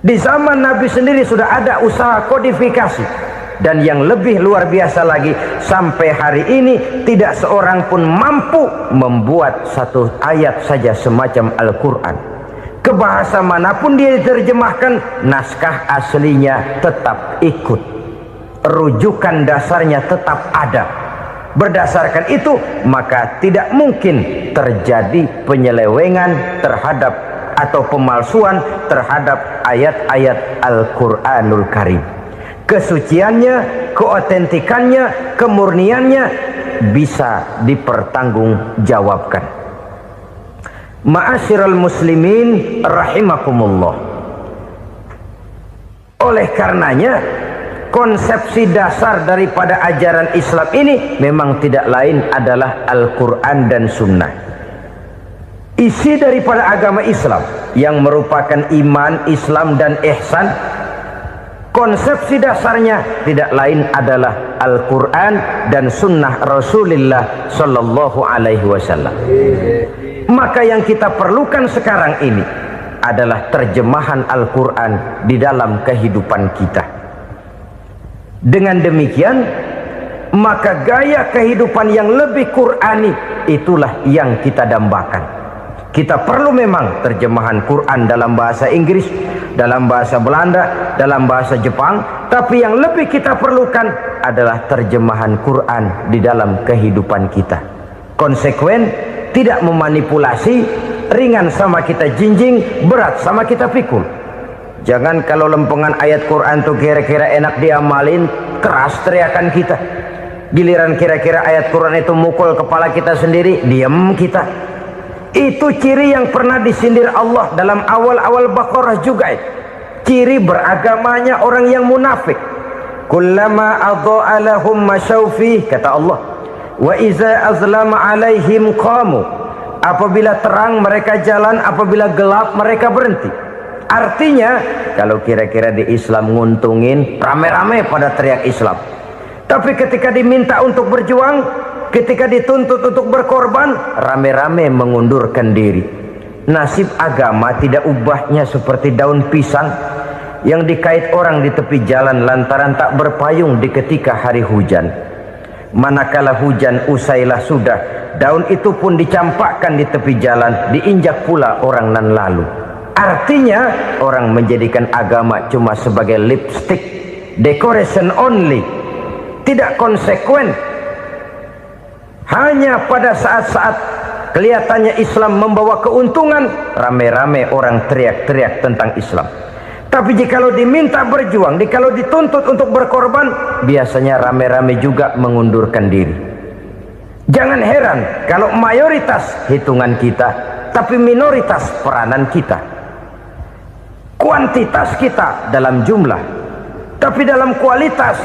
Di zaman Nabi sendiri sudah ada usaha kodifikasi. Dan yang lebih luar biasa lagi, sampai hari ini tidak seorang pun mampu membuat satu ayat saja semacam Al-Quran. Ke bahasa manapun dia diterjemahkan, naskah aslinya tetap ikut, rujukan dasarnya tetap ada. Berdasarkan itu maka tidak mungkin terjadi penyelewengan terhadap atau pemalsuan terhadap ayat-ayat Al-Quranul Karim. Kesuciannya, keotentikannya, kemurniannya bisa dipertanggungjawabkan. Ma'asyiral muslimin rahimakumullah. Oleh karenanya, konsepsi dasar daripada ajaran Islam ini memang tidak lain adalah Al-Quran dan Sunnah. Isi daripada agama Islam yang merupakan iman, Islam dan ihsan, konsepsi dasarnya tidak lain adalah Al-Quran dan Sunnah Rasulullah Sallallahu Alaihi Wasallam. Maka yang kita perlukan sekarang ini adalah terjemahan Al-Quran di dalam kehidupan kita. Dengan demikian, maka gaya kehidupan yang lebih Qurani itulah yang kita dambakan. Kita perlu memang terjemahan Quran dalam bahasa Inggris, dalam bahasa Belanda, dalam bahasa Jepang, tapi yang lebih kita perlukan adalah terjemahan Quran di dalam kehidupan kita. Konsekuen, tidak memanipulasi, ringan sama kita jinjing, berat sama kita pikul. Jangan kalau lempengan ayat Quran tuh kira-kira enak diamalin, keras teriakan kita. Giliran kira-kira ayat Quran itu mukul kepala kita sendiri, diam kita. Itu ciri yang pernah disindir Allah dalam awal-awal Baqarah juga. Ciri beragamanya orang yang munafik. Kullama adha'a lahum masyawfih, kata Allah. Wa iza azlama alaihim qamu. Apabila terang mereka jalan, apabila gelap mereka berhenti. Artinya, kalau kira-kira di Islam nguntungin, rame-rame pada teriak Islam. Tapi ketika diminta untuk berjuang, ketika dituntut untuk berkorban, rame-rame mengundurkan diri. Nasib agama tidak ubahnya seperti daun pisang yang dikait orang di tepi jalan lantaran tak berpayung di ketika hari hujan. Manakala hujan usailah sudah, daun itu pun dicampakkan di tepi jalan, diinjak pula orang nan lalu. Artinya, orang menjadikan agama cuma sebagai lipstick, decoration only, tidak konsekuen. Hanya pada saat-saat kelihatannya Islam membawa keuntungan, rame-rame orang teriak-teriak tentang Islam. Tapi jikalau diminta berjuang, jikalau dituntut untuk berkorban, biasanya rame-rame juga mengundurkan diri. Jangan heran kalau mayoritas hitungan kita, tapi minoritas peranan kita. Kuantitas kita dalam jumlah, tapi dalam kualitas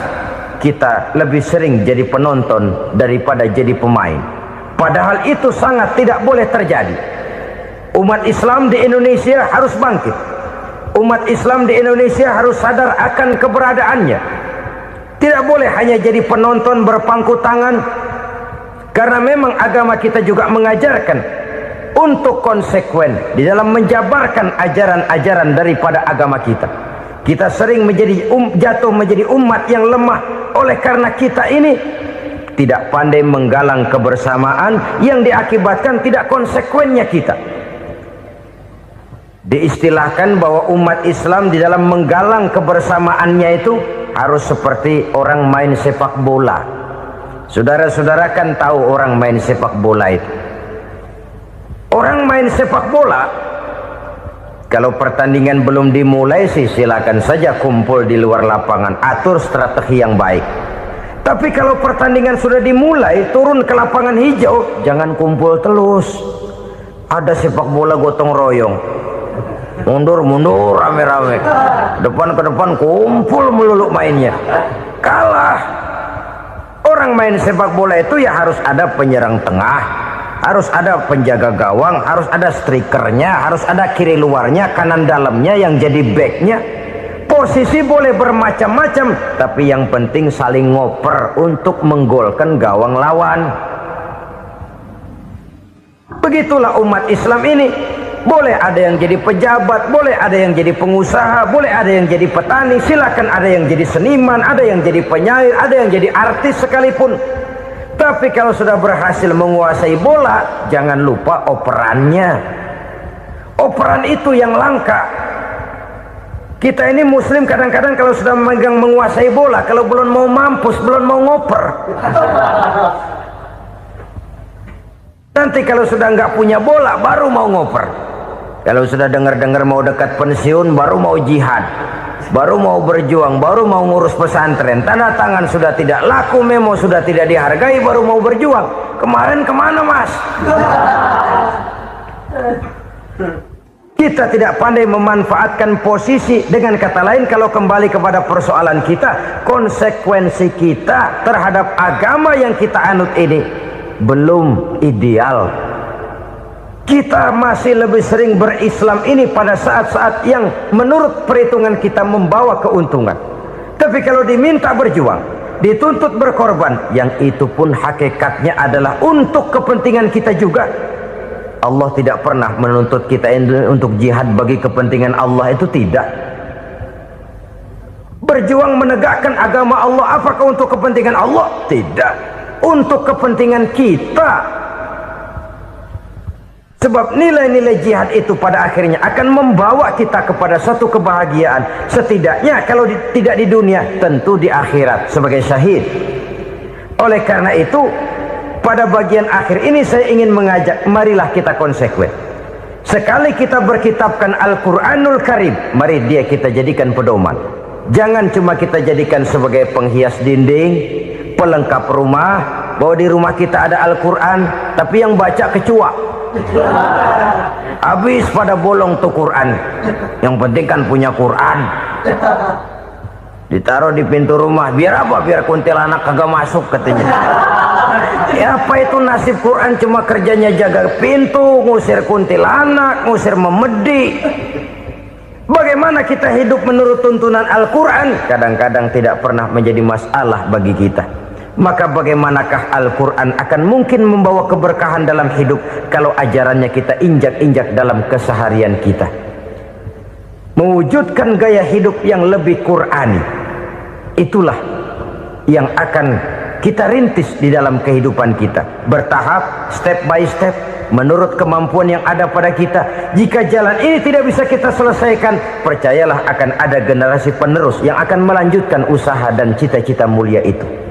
kita lebih sering jadi penonton daripada jadi pemain. Padahal itu sangat tidak boleh terjadi. Umat Islam di Indonesia harus bangkit. Umat Islam di Indonesia harus sadar akan keberadaannya. Tidak boleh hanya jadi penonton berpangku tangan. Karena memang agama kita juga mengajarkan untuk konsekuen di dalam menjabarkan ajaran-ajaran daripada agama kita. Kita sering jatuh menjadi umat yang lemah. Oleh karena kita ini tidak pandai menggalang kebersamaan yang diakibatkan tidak konsekuennya kita. Diistilahkan bahwa umat Islam di dalam menggalang kebersamaannya itu harus seperti orang main sepak bola. Saudara-saudara kan tahu orang main sepak bola itu. Orang main sepak bola, kalau pertandingan belum dimulai sih silakan saja kumpul di luar lapangan, atur strategi yang baik. Tapi kalau pertandingan sudah dimulai, turun ke lapangan hijau, jangan kumpul terus. Ada sepak bola gotong royong. mundur rame-rame, depan ke depan kumpul melulu mainnya. Kalah. Orang main sepak bola itu ya harus ada penyerang tengah, harus ada penjaga gawang, harus ada strikernya, harus ada kiri luarnya, kanan dalamnya yang jadi backnya. Posisi boleh bermacam-macam, tapi yang penting saling ngoper untuk menggolkan gawang lawan. Begitulah umat Islam ini. Boleh ada yang jadi pejabat, boleh ada yang jadi pengusaha, boleh ada yang jadi petani, silakan ada yang jadi seniman, ada yang jadi penyair, ada yang jadi artis sekalipun. Tapi kalau sudah berhasil menguasai bola, jangan lupa operannya. Operan itu yang langka. Kita ini muslim kadang-kadang kalau sudah memegang menguasai bola, kalau belum mau mampus, belum mau ngoper. Nanti kalau sudah nggak punya bola, baru mau ngoper. Kalau sudah dengar-dengar mau dekat pensiun, baru mau jihad, baru mau berjuang, baru mau ngurus pesantren. Tanda tangan sudah tidak laku, memo sudah tidak dihargai, baru mau berjuang. Kemarin kemana mas? Kita tidak pandai memanfaatkan posisi. Dengan kata lain, kalau kembali kepada persoalan kita, konsekuensi kita terhadap agama yang kita anut ini belum ideal. Kita masih lebih sering berislam ini pada saat-saat yang menurut perhitungan kita membawa keuntungan. Tapi kalau diminta berjuang, dituntut berkorban, yang itu pun hakikatnya adalah untuk kepentingan kita juga. Allah tidak pernah menuntut kita untuk jihad bagi kepentingan Allah, itu tidak. Berjuang menegakkan agama Allah, apakah untuk kepentingan Allah? Tidak. Untuk kepentingan kita. Sebab nilai-nilai jihad itu pada akhirnya akan membawa kita kepada satu kebahagiaan. Setidaknya kalau tidak di dunia, tentu di akhirat sebagai syahid. Oleh karena itu, pada bagian akhir ini saya ingin mengajak, marilah kita konsekuen. Sekali kita berkitabkan Al-Quranul Karim, mari dia kita jadikan pedoman. Jangan cuma kita jadikan sebagai penghias dinding, pelengkap rumah, bahwa di rumah kita ada Al-Quran, tapi yang baca kecoa. Habis pada bolong tuh Quran. Yang penting kan punya Quran. Ditaruh di pintu rumah. Biar apa? Biar kuntilanak kagak masuk katanya. Ya apa itu nasib Quran, cuma kerjanya jaga pintu, ngusir kuntilanak, ngusir memedi. Bagaimana kita hidup menurut tuntunan Al-Quran? Kadang-kadang tidak pernah menjadi masalah bagi kita. Maka bagaimanakah Al-Quran akan mungkin membawa keberkahan dalam hidup kalau ajarannya kita injak-injak dalam keseharian kita? Mewujudkan gaya hidup yang lebih Qurani, itulah yang akan kita rintis di dalam kehidupan kita, bertahap, step by step, menurut kemampuan yang ada pada kita. Jika jalan ini tidak bisa kita selesaikan, percayalah akan ada generasi penerus yang akan melanjutkan usaha dan cita-cita mulia itu.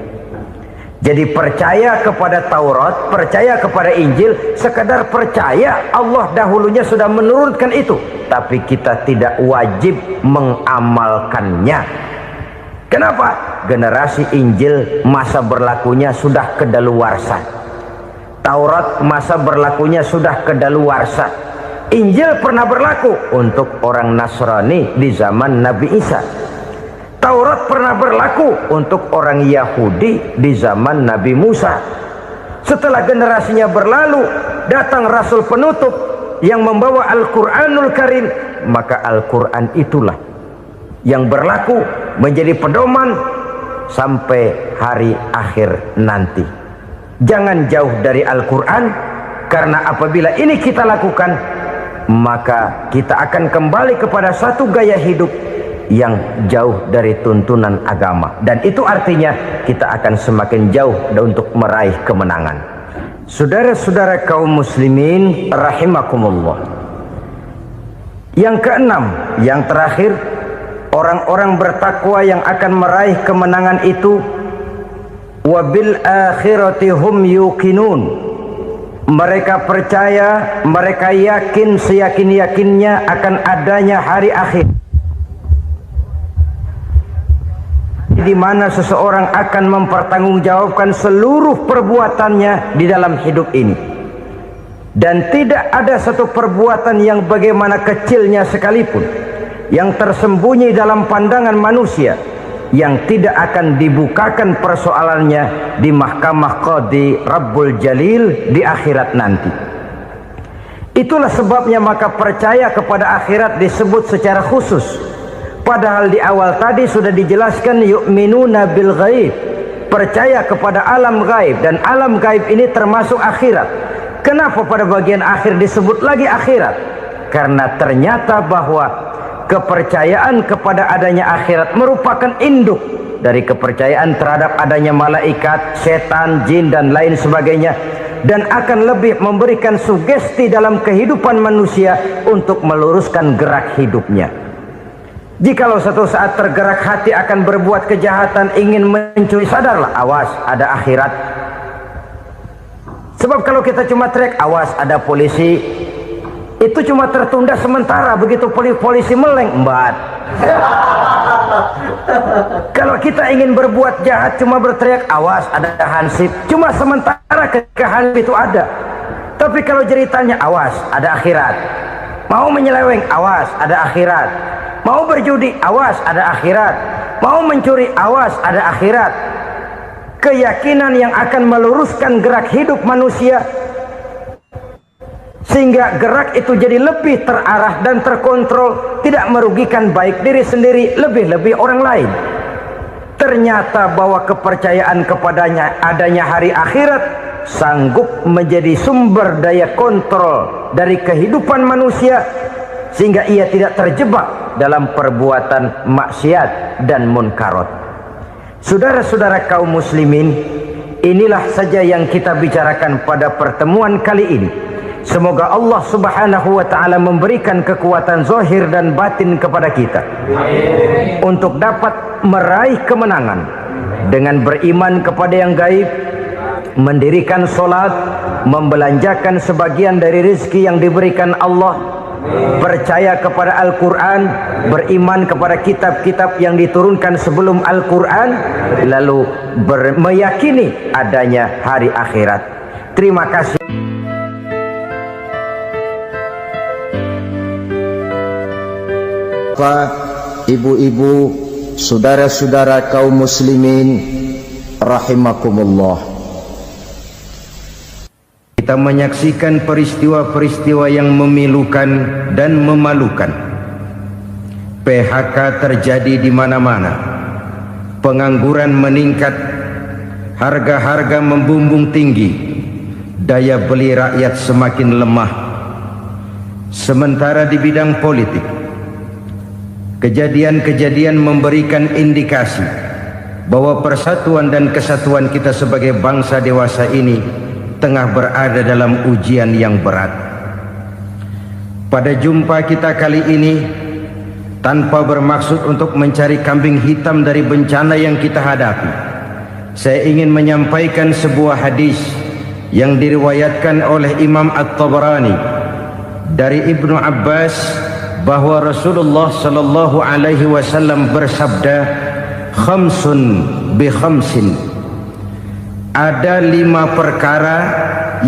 Jadi percaya kepada Taurat, percaya kepada Injil, sekadar percaya Allah dahulunya sudah menurunkan itu, tapi kita tidak wajib mengamalkannya. Kenapa? Generasi Injil masa berlakunya sudah kedaluarsa. Taurat masa berlakunya sudah kedaluarsa. Injil pernah berlaku untuk orang Nasrani di zaman Nabi Isa. Taurat pernah berlaku untuk orang Yahudi di zaman Nabi Musa. Setelah generasinya berlalu, datang Rasul penutup yang membawa Al-Quranul Karim. Maka Al-Quran itulah yang berlaku menjadi pedoman sampai hari akhir nanti. Jangan jauh dari Al-Quran, karena apabila ini kita lakukan, maka kita akan kembali kepada satu gaya hidup yang jauh dari tuntunan agama, dan itu artinya kita akan semakin jauh untuk meraih kemenangan. Saudara-saudara kaum muslimin rahimakumullah, yang keenam, yang terakhir, orang-orang bertakwa yang akan meraih kemenangan itu wabil akhirati hum yuqinun. Mereka percaya, mereka yakin seyakin-yakinnya akan adanya hari akhir, di mana seseorang akan mempertanggungjawabkan seluruh perbuatannya di dalam hidup ini. Dan tidak ada satu perbuatan yang bagaimana kecilnya sekalipun yang tersembunyi dalam pandangan manusia yang tidak akan dibukakan persoalannya di mahkamah Qadi Rabbul Jalil di akhirat nanti. Itulah sebabnya maka percaya kepada akhirat disebut secara khusus. Padahal di awal tadi sudah dijelaskan yu'minuna bil ghaib, percaya kepada alam gaib, dan alam gaib ini termasuk akhirat. Kenapa pada bagian akhir disebut lagi akhirat? Karena ternyata bahwa kepercayaan kepada adanya akhirat merupakan induk dari kepercayaan terhadap adanya malaikat, setan, jin dan lain sebagainya, dan akan lebih memberikan sugesti dalam kehidupan manusia untuk meluruskan gerak hidupnya. Jikalau satu saat tergerak hati akan berbuat kejahatan, ingin mencuri, sadarlah, awas ada akhirat. Sebab kalau kita cuma teriak awas ada polisi, itu cuma tertunda sementara, begitu polisi meleng embat. Kalau kita ingin berbuat jahat cuma berteriak awas ada hansip, cuma sementara ketika hansip itu ada. Tapi kalau ceritanya awas ada akhirat, mau menyeleweng awas ada akhirat, mau berjudi awas ada akhirat, mau mencuri awas ada akhirat. Keyakinan yang akan meluruskan gerak hidup manusia sehingga gerak itu jadi lebih terarah dan terkontrol, tidak merugikan baik diri sendiri, lebih-lebih orang lain. Ternyata bahwa kepercayaan kepadanya adanya hari akhirat sanggup menjadi sumber daya kontrol dari kehidupan manusia sehingga ia tidak terjebak dalam perbuatan maksiat dan munkarat. Saudara-saudara kaum muslimin, inilah saja yang kita bicarakan pada pertemuan kali ini. Semoga Allah subhanahu wa ta'ala memberikan kekuatan zahir dan batin kepada kita untuk dapat meraih kemenangan dengan beriman kepada yang gaib, mendirikan solat, membelanjakan sebagian dari rezeki yang diberikan Allah, percaya kepada Al-Quran, beriman kepada kitab-kitab yang diturunkan sebelum Al-Quran, lalu meyakini adanya hari akhirat. Terima kasih. Bapak, ibu-ibu, saudara-saudara kaum muslimin rahimakumullah. Kita menyaksikan peristiwa-peristiwa yang memilukan dan memalukan. PHK terjadi di mana-mana. Pengangguran meningkat, harga-harga membumbung tinggi, daya beli rakyat semakin lemah. Sementara di bidang politik, kejadian-kejadian memberikan indikasi bahwa persatuan dan kesatuan kita sebagai bangsa dewasa ini tengah berada dalam ujian yang berat. Pada jumpa kita kali ini, tanpa bermaksud untuk mencari kambing hitam dari bencana yang kita hadapi, saya ingin menyampaikan sebuah hadis yang diriwayatkan oleh Imam At-Tabarani dari Ibnu Abbas bahwa Rasulullah sallallahu alaihi wasallam bersabda, khamsun bi khamsin, ada 5 perkara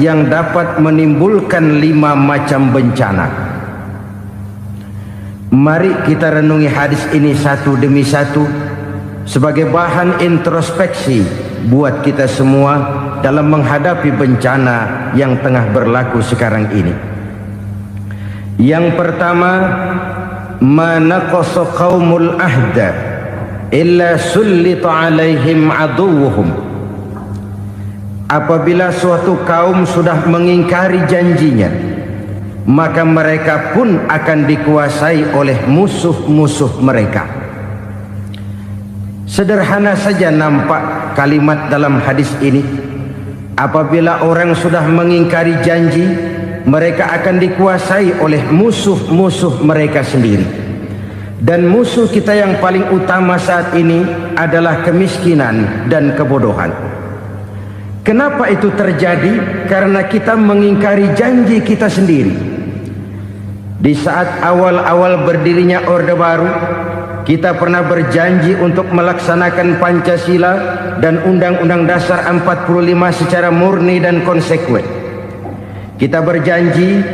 yang dapat menimbulkan 5 macam bencana. Mari kita renungi hadis ini satu demi satu sebagai bahan introspeksi buat kita semua dalam menghadapi bencana yang tengah berlaku sekarang ini. Yang pertama, manaqasa qaumul ahda illa sullita alaihim aduwwuhum. Apabila suatu kaum sudah mengingkari janjinya, maka mereka pun akan dikuasai oleh musuh-musuh mereka. Sederhana saja nampak kalimat dalam hadis ini. Apabila orang sudah mengingkari janji, mereka akan dikuasai oleh musuh-musuh mereka sendiri. Dan musuh kita yang paling utama saat ini adalah kemiskinan dan kebodohan. Kenapa itu terjadi? Karena kita mengingkari janji kita sendiri. Di saat awal-awal berdirinya Orde Baru, kita pernah berjanji untuk melaksanakan Pancasila dan Undang-Undang Dasar 45 secara murni dan konsekuen. Kita berjanji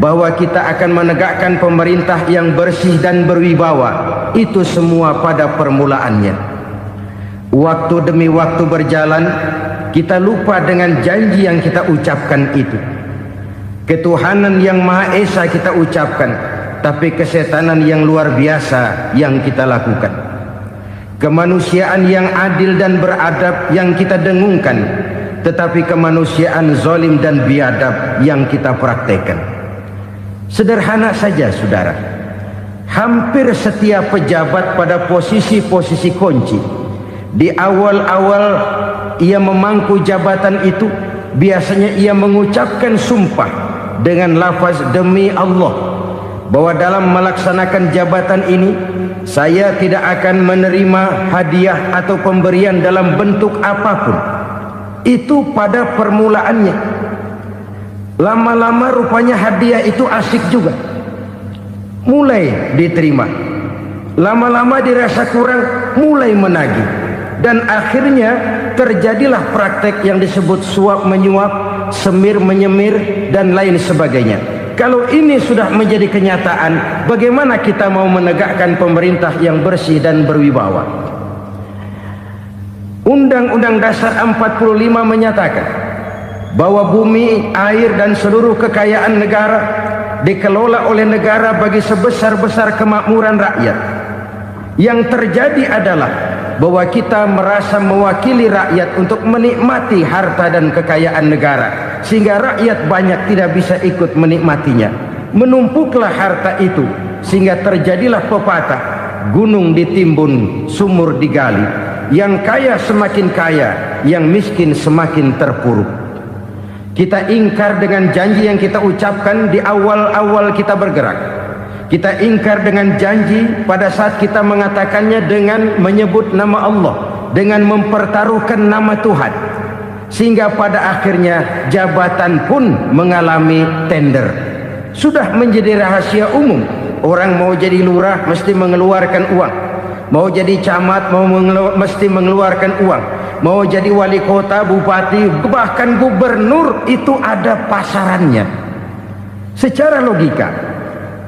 bahwa kita akan menegakkan pemerintah yang bersih dan berwibawa. Itu semua pada permulaannya. Waktu demi waktu berjalan, kita lupa dengan janji yang kita ucapkan itu. Ketuhanan yang Maha Esa kita ucapkan, tapi kesetanan yang luar biasa yang kita lakukan. Kemanusiaan yang adil dan beradab yang kita dengungkan, tetapi kemanusiaan zalim dan biadab yang kita praktekkan. Sederhana saja saudara, hampir setiap pejabat pada posisi-posisi kunci, di awal-awal ia memangku jabatan itu, biasanya ia mengucapkan sumpah dengan lafaz demi Allah, bahwa dalam melaksanakan jabatan ini saya tidak akan menerima hadiah atau pemberian dalam bentuk apapun. Itu pada permulaannya. Lama-lama rupanya hadiah itu asik juga, mulai diterima. Lama-lama dirasa kurang, mulai menagih. Dan akhirnya terjadilah praktek yang disebut suap menyuap, semir menyemir, dan lain sebagainya. Kalau ini sudah menjadi kenyataan, bagaimana kita mau menegakkan pemerintah yang bersih dan berwibawa? Undang-Undang Dasar 45 menyatakan bahwa bumi, air, dan seluruh kekayaan negara dikelola oleh negara bagi sebesar-besar kemakmuran rakyat. Yang terjadi adalah bahwa kita merasa mewakili rakyat untuk menikmati harta dan kekayaan negara, sehingga rakyat banyak tidak bisa ikut menikmatinya. Menumpuklah harta itu sehingga terjadilah pepatah, gunung ditimbun, sumur digali. Yang kaya semakin kaya, yang miskin semakin terpuruk. Kita ingkar dengan janji yang kita ucapkan di awal-awal kita bergerak. Kita ingkar dengan janji pada saat kita mengatakannya dengan menyebut nama Allah, dengan mempertaruhkan nama Tuhan, sehingga pada akhirnya jabatan pun mengalami tender. Sudah menjadi rahasia umum, orang mau jadi lurah mesti mengeluarkan uang, mau jadi camat mesti mengeluarkan uang, mau jadi wali kota, bupati, bahkan gubernur, itu ada pasarannya. Secara logika,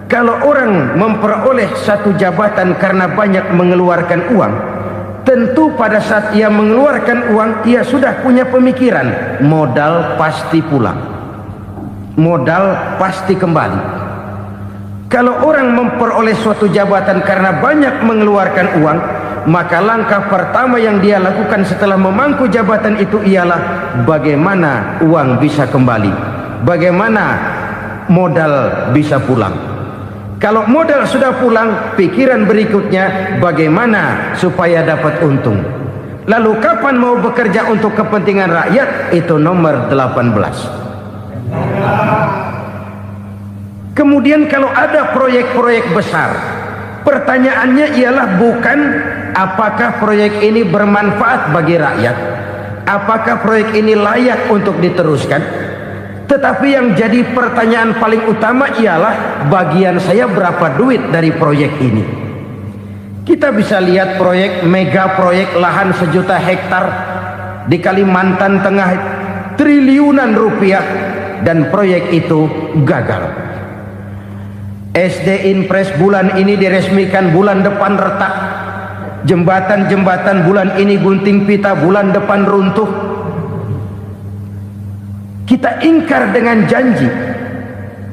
kalau orang memperoleh satu jabatan karena banyak mengeluarkan uang, tentu pada saat ia mengeluarkan uang, ia sudah punya pemikiran, modal pasti pulang, modal pasti kembali. Kalau orang memperoleh suatu jabatan karena banyak mengeluarkan uang, maka langkah pertama yang dia lakukan setelah memangku jabatan itu ialah bagaimana uang bisa kembali, bagaimana modal bisa pulang. Kalau modal sudah pulang, pikiran berikutnya bagaimana supaya dapat untung. Lalu kapan mau bekerja untuk kepentingan rakyat? Itu nomor 18. Kemudian kalau ada proyek-proyek besar, pertanyaannya ialah bukan apakah proyek ini bermanfaat bagi rakyat, apakah proyek ini layak untuk diteruskan, tetapi yang jadi pertanyaan paling utama ialah bagian saya berapa duit dari proyek ini. Kita bisa lihat proyek, mega proyek lahan 1 juta hektar di Kalimantan Tengah, triliunan rupiah, dan proyek itu gagal. SD Impres bulan ini diresmikan, bulan depan retak. Jembatan-jembatan bulan ini gunting pita, bulan depan runtuh. Kita ingkar dengan janji.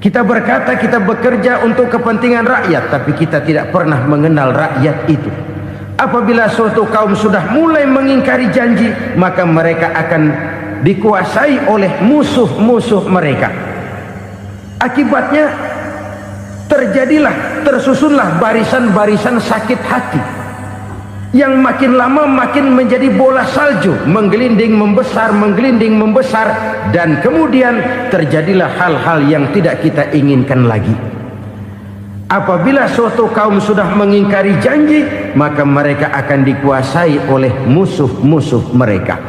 Kita berkata kita bekerja untuk kepentingan rakyat, tapi kita tidak pernah mengenal rakyat itu. Apabila suatu kaum sudah mulai mengingkari janji, maka mereka akan dikuasai oleh musuh-musuh mereka. Akibatnya tersusunlah barisan-barisan sakit hati, yang makin lama makin menjadi bola salju, menggelinding membesar, dan kemudian terjadilah hal-hal yang tidak kita inginkan lagi. Apabila suatu kaum sudah mengingkari janji, maka mereka akan dikuasai oleh musuh-musuh mereka.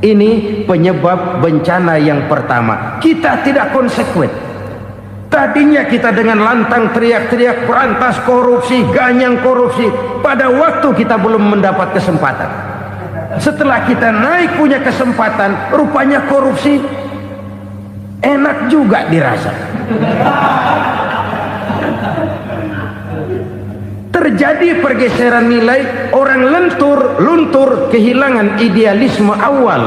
Ini penyebab bencana yang pertama. Kita tidak konsekuen. Tadinya kita dengan lantang teriak-teriak berantas korupsi, ganyang korupsi. Pada waktu kita belum mendapat kesempatan. Setelah kita naik punya kesempatan, rupanya korupsi enak enak juga dirasa. Terjadi pergeseran nilai, orang luntur kehilangan idealisme awal.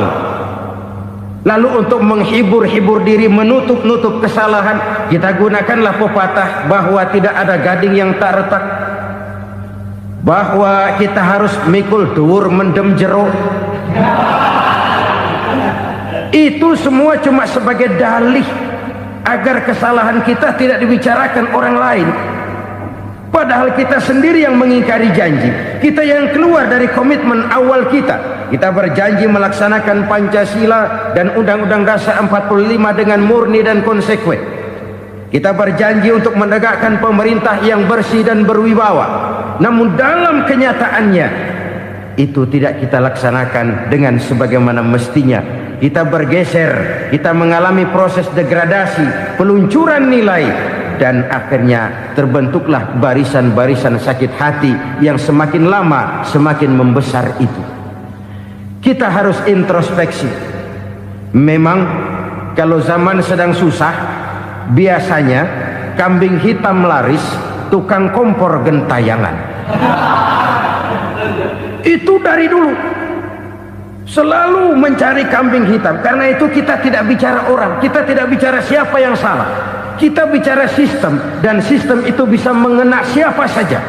Lalu untuk menghibur diri, menutup kesalahan, kita gunakanlah pepatah bahwa tidak ada gading yang tak retak, bahwa kita harus mikul dhuwur mendem jero. Itu semua cuma sebagai dalih agar kesalahan kita tidak dibicarakan orang lain. Padahal kita sendiri yang mengingkari janji. Kita yang keluar dari komitmen awal kita. Kita berjanji melaksanakan Pancasila dan Undang-Undang Dasar 45 dengan murni dan konsekuen. Kita berjanji untuk menegakkan pemerintah yang bersih dan berwibawa. Namun dalam kenyataannya itu tidak kita laksanakan dengan sebagaimana mestinya. Kita bergeser, kita mengalami proses degradasi, peluncuran nilai, dan akhirnya terbentuklah barisan-barisan sakit hati yang semakin lama semakin membesar itu. Kita harus introspeksi. Memang kalau zaman sedang susah, biasanya kambing hitam laris, tukang kompor gentayangan. Itu dari dulu selalu mencari kambing hitam. Karena itu kita tidak bicara orang, kita tidak bicara siapa yang salah, kita bicara sistem, dan sistem itu bisa mengena siapa saja.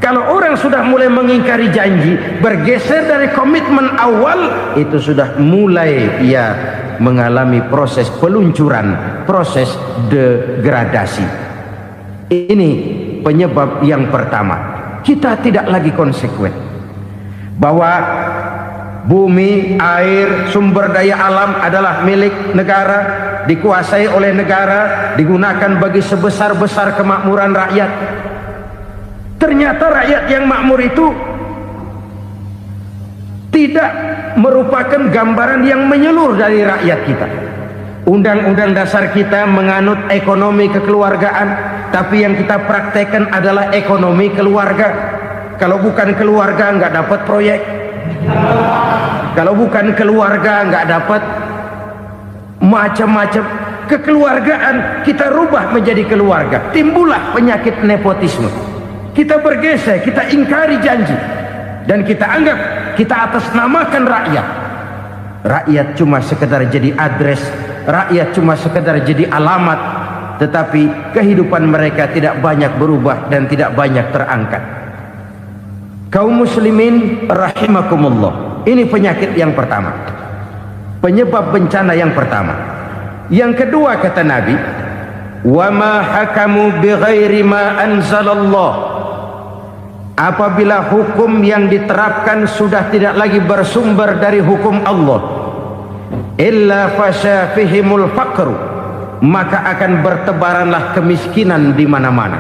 Kalau orang sudah mulai mengingkari janji, bergeser dari komitmen awal, itu sudah mulai ia mengalami proses peluncuran, proses degradasi. Ini penyebab yang pertama. Kita tidak lagi konsekuen bahwa bumi, air, sumber daya alam adalah milik negara, dikuasai oleh negara, digunakan bagi sebesar-besar kemakmuran rakyat. Ternyata rakyat yang makmur itu tidak merupakan gambaran yang menyeluruh dari rakyat kita. Undang-undang dasar kita menganut ekonomi kekeluargaan, tapi yang kita praktekkan adalah ekonomi keluarga. Kalau bukan keluarga nggak dapat proyek. Kalau bukan keluarga nggak dapat macam-macam. Kekeluargaan kita rubah menjadi keluarga, timbullah penyakit nepotisme. Kita bergeser, kita ingkari janji, dan kita anggap kita atasnamakan rakyat. Rakyat cuma sekedar jadi address, rakyat cuma sekedar jadi alamat, tetapi kehidupan mereka tidak banyak berubah dan tidak banyak terangkat. Kaum muslimin rahimakumullah, ini penyakit yang pertama, penyebab bencana yang pertama. Yang kedua, kata Nabi, wa ma hakamu bighairi ma anzalallah. Apabila hukum yang diterapkan sudah tidak lagi bersumber dari hukum Allah, illa fasha fihimul faqru, maka akan bertebaranlah kemiskinan di mana-mana.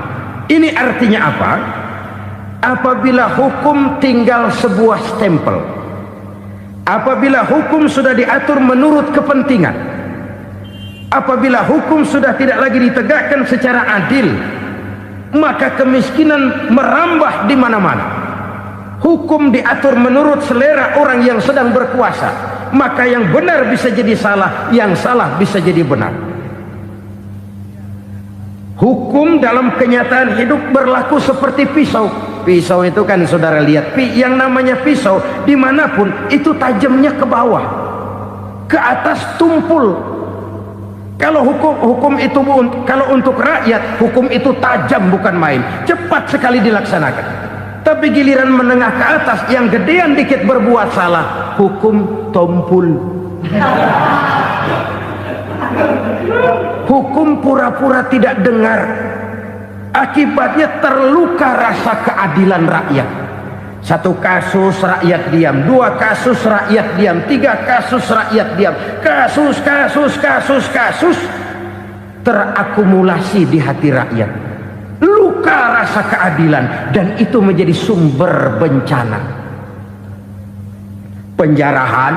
Ini artinya apa? Apabila hukum tinggal sebuah stempel, apabila hukum sudah diatur menurut kepentingan, apabila hukum sudah tidak lagi ditegakkan secara adil, maka kemiskinan merambah di mana-mana. Hukum diatur menurut selera orang yang sedang berkuasa, maka yang benar bisa jadi salah, yang salah bisa jadi benar. Hukum dalam kenyataan hidup berlaku seperti pisau. Pisau itu kan saudara lihat, yang namanya pisau dimanapun itu tajamnya ke bawah, ke atas tumpul. Kalau hukum itu, kalau untuk rakyat, hukum itu tajam bukan main, cepat sekali dilaksanakan. Tapi giliran menengah ke atas, yang gedean dikit berbuat salah, hukum tompul. Hukum pura-pura tidak dengar. Akibatnya terluka rasa keadilan rakyat. Satu kasus rakyat diam, dua kasus rakyat diam, tiga kasus rakyat diam, kasus terakumulasi di hati rakyat. Luka rasa keadilan, dan itu menjadi sumber bencana. Penjarahan,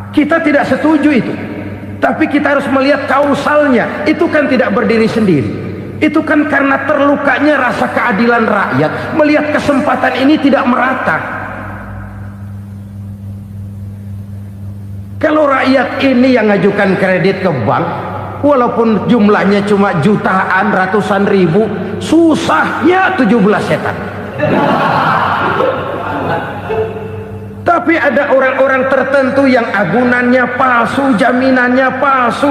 kita tidak setuju itu, tapi kita harus melihat kausalnya. Itu kan tidak berdiri sendiri. Itu kan karena terlukanya rasa keadilan rakyat, melihat kesempatan ini tidak merata. Kalau rakyat ini yang ngajukan kredit ke bank, walaupun jumlahnya cuma jutaan, ratusan ribu, susahnya 17 setan. Tapi ada orang-orang tertentu yang agunannya palsu, jaminannya palsu,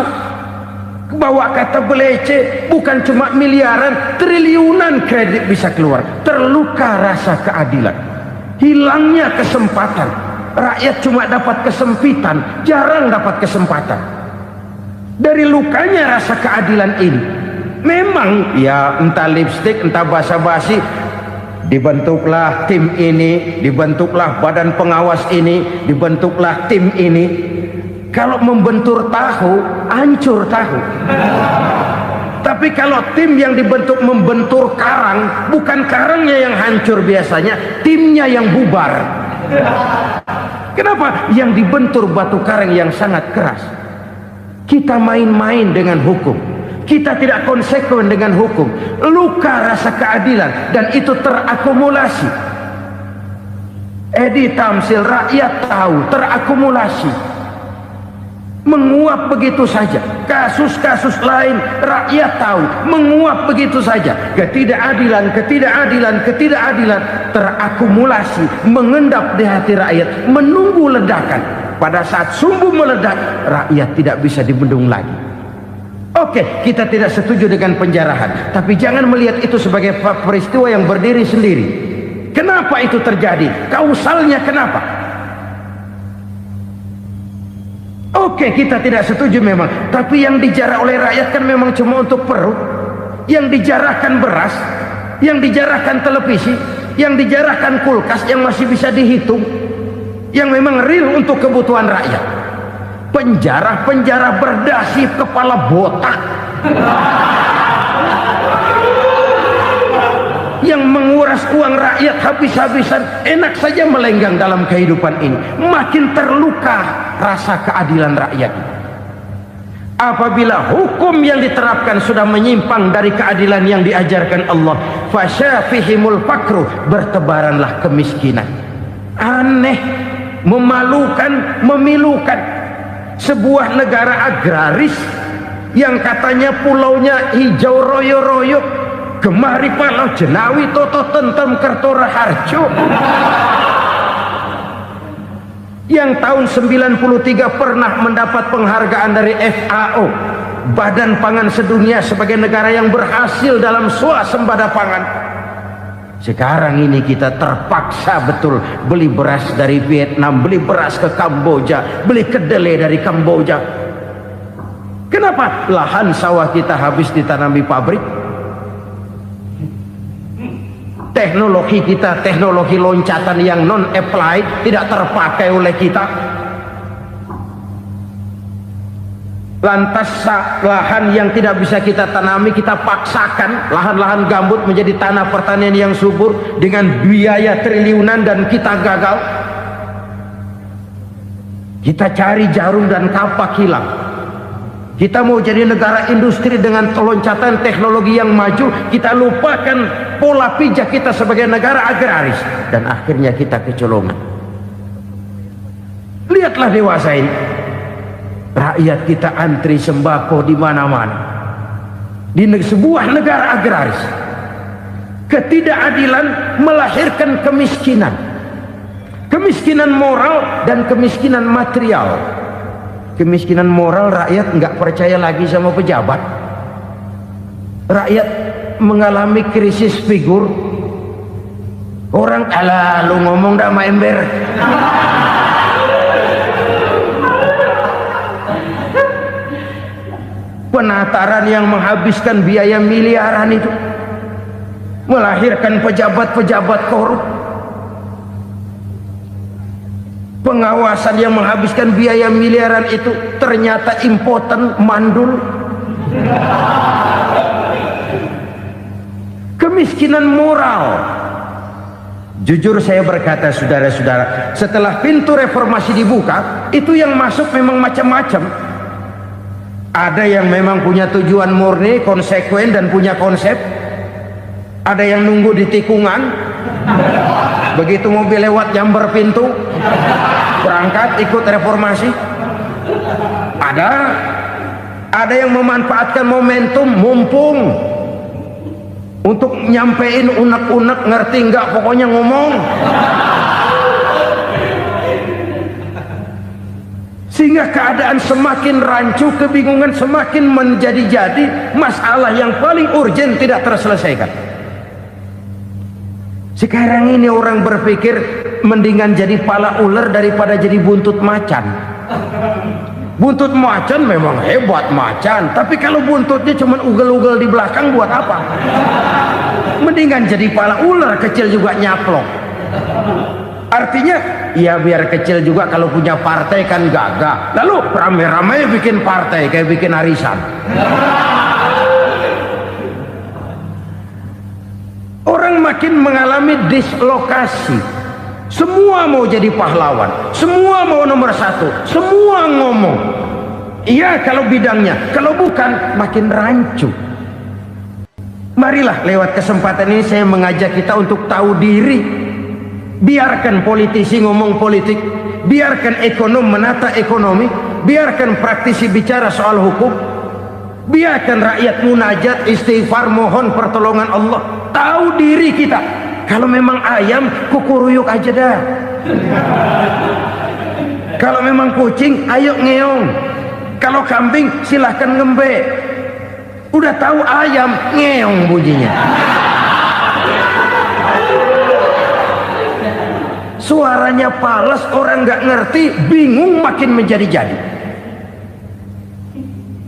bawa kata belece, bukan cuma miliaran, triliunan kredit bisa keluar. Terluka rasa keadilan, hilangnya kesempatan. Rakyat cuma dapat kesempitan, jarang dapat kesempatan. Dari lukanya rasa keadilan ini, memang ya entah lipstik, entah basa-basi, dibentuklah tim ini, dibentuklah badan pengawas ini, dibentuklah tim ini. Kalau membentur tahu, hancur tahu. Tapi kalau tim yang dibentuk membentur karang, bukan karangnya yang hancur biasanya, timnya yang bubar. Kenapa? Yang dibentur batu karang yang sangat keras. Kita main-main dengan hukum, kita tidak konsekuen dengan hukum, luka rasa keadilan, dan itu terakumulasi. Edi Tamsil, rakyat tahu, terakumulasi, menguap begitu saja. Kasus-kasus lain rakyat tahu, menguap begitu saja. Ketidakadilan, ketidakadilan, ketidakadilan terakumulasi, mengendap di hati rakyat, menunggu ledakan. Pada saat sumbu meledak, rakyat tidak bisa dibendung lagi. Oke, kita tidak setuju dengan penjarahan, tapi jangan melihat itu sebagai peristiwa yang berdiri sendiri. Kenapa itu terjadi? Kausalnya kenapa? Oke, kita tidak setuju memang, tapi yang dijarah oleh rakyat kan memang cuma untuk perut. Yang dijarahkan beras, yang dijarahkan televisi, yang dijarahkan kulkas yang masih bisa dihitung, yang memang real untuk kebutuhan rakyat. Penjara-penjara berdasi kepala botak yang menguras uang rakyat habis-habisan, enak saja melenggang dalam kehidupan ini. Makin terluka rasa keadilan rakyat. Apabila hukum yang diterapkan sudah menyimpang dari keadilan yang diajarkan Allah, fasyafihimul fakru, bertebaranlah kemiskinan. Aneh, memalukan, memilukan. Sebuah negara agraris yang katanya pulaunya hijau royo-royo, Gemari Palau Jenawi Toto Tentrem Kertora Harjo, yang tahun 93 pernah mendapat penghargaan dari FAO, Badan Pangan Sedunia, sebagai negara yang berhasil dalam swasembada pangan. Sekarang ini kita terpaksa betul beli beras dari Vietnam, beli beras ke Kamboja, beli kedelai dari Kamboja. Kenapa? Lahan sawah kita habis ditanami pabrik. Teknologi kita, teknologi loncatan yang non-applied, tidak terpakai oleh kita. Lantas lahan yang tidak bisa kita tanami, kita paksakan lahan-lahan gambut menjadi tanah pertanian yang subur dengan biaya triliunan, dan kita gagal. Kita cari jarum dan kapak hilang. Kita mau jadi negara industri dengan loncatan teknologi yang maju, kita lupakan pola pijak kita sebagai negara agraris, dan akhirnya kita kecolongan. Lihatlah dewasa ini, rakyat kita antri sembako di mana-mana. Di sebuah negara agraris, ketidakadilan melahirkan kemiskinan, kemiskinan moral dan kemiskinan material. Kemiskinan moral, rakyat nggak percaya lagi sama pejabat. Rakyat mengalami krisis figur. Orang, alah lu ngomong dah sama ember. Penataran yang menghabiskan biaya miliaran itu melahirkan pejabat-pejabat korup. Pengawasan yang menghabiskan biaya miliaran itu ternyata impoten, mandul. Kemiskinan moral. Jujur saya berkata, saudara-saudara, setelah pintu reformasi dibuka, itu yang masuk memang macam-macam. Ada yang memang punya tujuan murni, konsekuen, dan punya konsep. Ada yang nunggu di tikungan, begitu mobil lewat nyamber pintu, berangkat ikut reformasi. Ada Ada yang memanfaatkan momentum mumpung untuk nyampein unek-unek, ngerti nggak, pokoknya ngomong. Sehingga keadaan semakin rancu, kebingungan semakin menjadi-jadi, masalah yang paling urgent tidak terselesaikan. Sekarang ini orang berpikir mendingan jadi pala ular daripada jadi buntut macan. Buntut macan memang hebat macan, tapi kalau buntutnya cuma ugel-ugel di belakang buat apa? Mendingan jadi pala ular, kecil juga nyaplok. Artinya ya biar kecil juga kalau punya partai kan gagah. Lalu rame-rame bikin partai kayak bikin arisan. Orang makin mengalami dislokasi. Semua mau jadi pahlawan, semua mau nomor satu, semua ngomong. Iya kalau bidangnya, kalau bukan makin rancu. Marilah lewat kesempatan ini saya mengajak kita untuk tahu diri. Biarkan politisi ngomong politik, biarkan ekonom menata ekonomi, biarkan praktisi bicara soal hukum, biarkan rakyat munajat, istighfar, mohon pertolongan Allah. Tahu diri kita. Kalau memang ayam, kukuruyuk aja dah. Kalau memang kucing, ayo ngeong. Kalau kambing, silahkan ngembe. Udah tahu ayam, ngeong bunyinya. Suaranya palas, orang nggak ngerti, bingung, makin menjadi-jadi.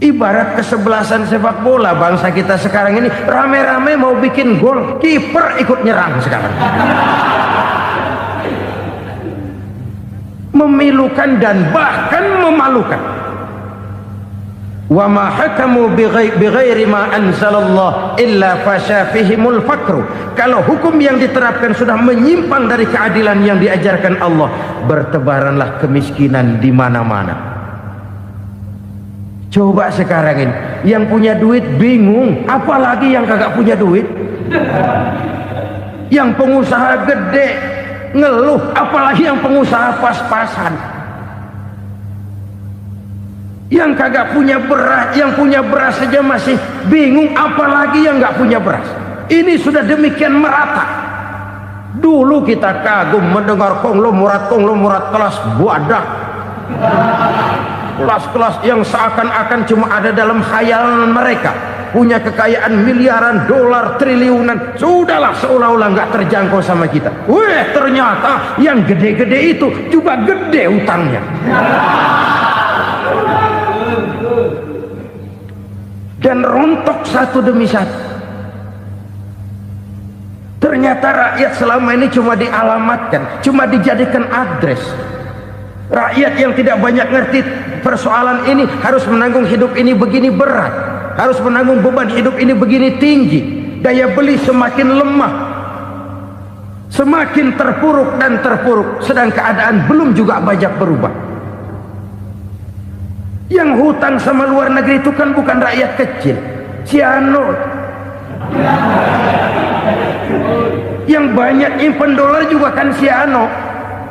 Ibarat kesebelasan sepak bola bangsa kita sekarang ini, rame-rame mau bikin gol, kiper ikut nyerang sekarang. Memilukan dan bahkan memalukan. Wa ma hakamu bighairi ma anzalallah illa fasyafihimul fakru. Kalau hukum yang diterapkan sudah menyimpang dari keadilan yang diajarkan Allah, bertebaranlah kemiskinan di mana-mana. Coba sekarang ini yang punya duit bingung, apalagi yang kagak punya duit. Yang pengusaha gede ngeluh, apalagi yang pengusaha pas-pasan. Yang kagak punya beras, yang punya beras saja masih bingung, apalagi yang nggak punya beras. Ini sudah demikian merata. Dulu kita kagum mendengar konglomerat kelas buadah, kelas-kelas yang seakan-akan cuma ada dalam khayalan mereka, punya kekayaan miliaran dolar, triliunan. Sudahlah, seolah-olah nggak terjangkau sama kita. Weh, ternyata yang gede-gede itu juga gede utangnya. Dan rontok satu demi satu. Ternyata rakyat selama ini cuma dialamatkan, cuma dijadikan address. Rakyat yang tidak banyak ngerti persoalan ini harus menanggung hidup ini begini berat, harus menanggung beban hidup ini begini tinggi. Daya beli semakin lemah, semakin terpuruk dan terpuruk, sedang keadaan belum juga banyak berubah. Yang hutang sama luar negeri itu kan bukan rakyat kecil, Ciano. Yang banyak nyimpen dolar juga kan Ciano.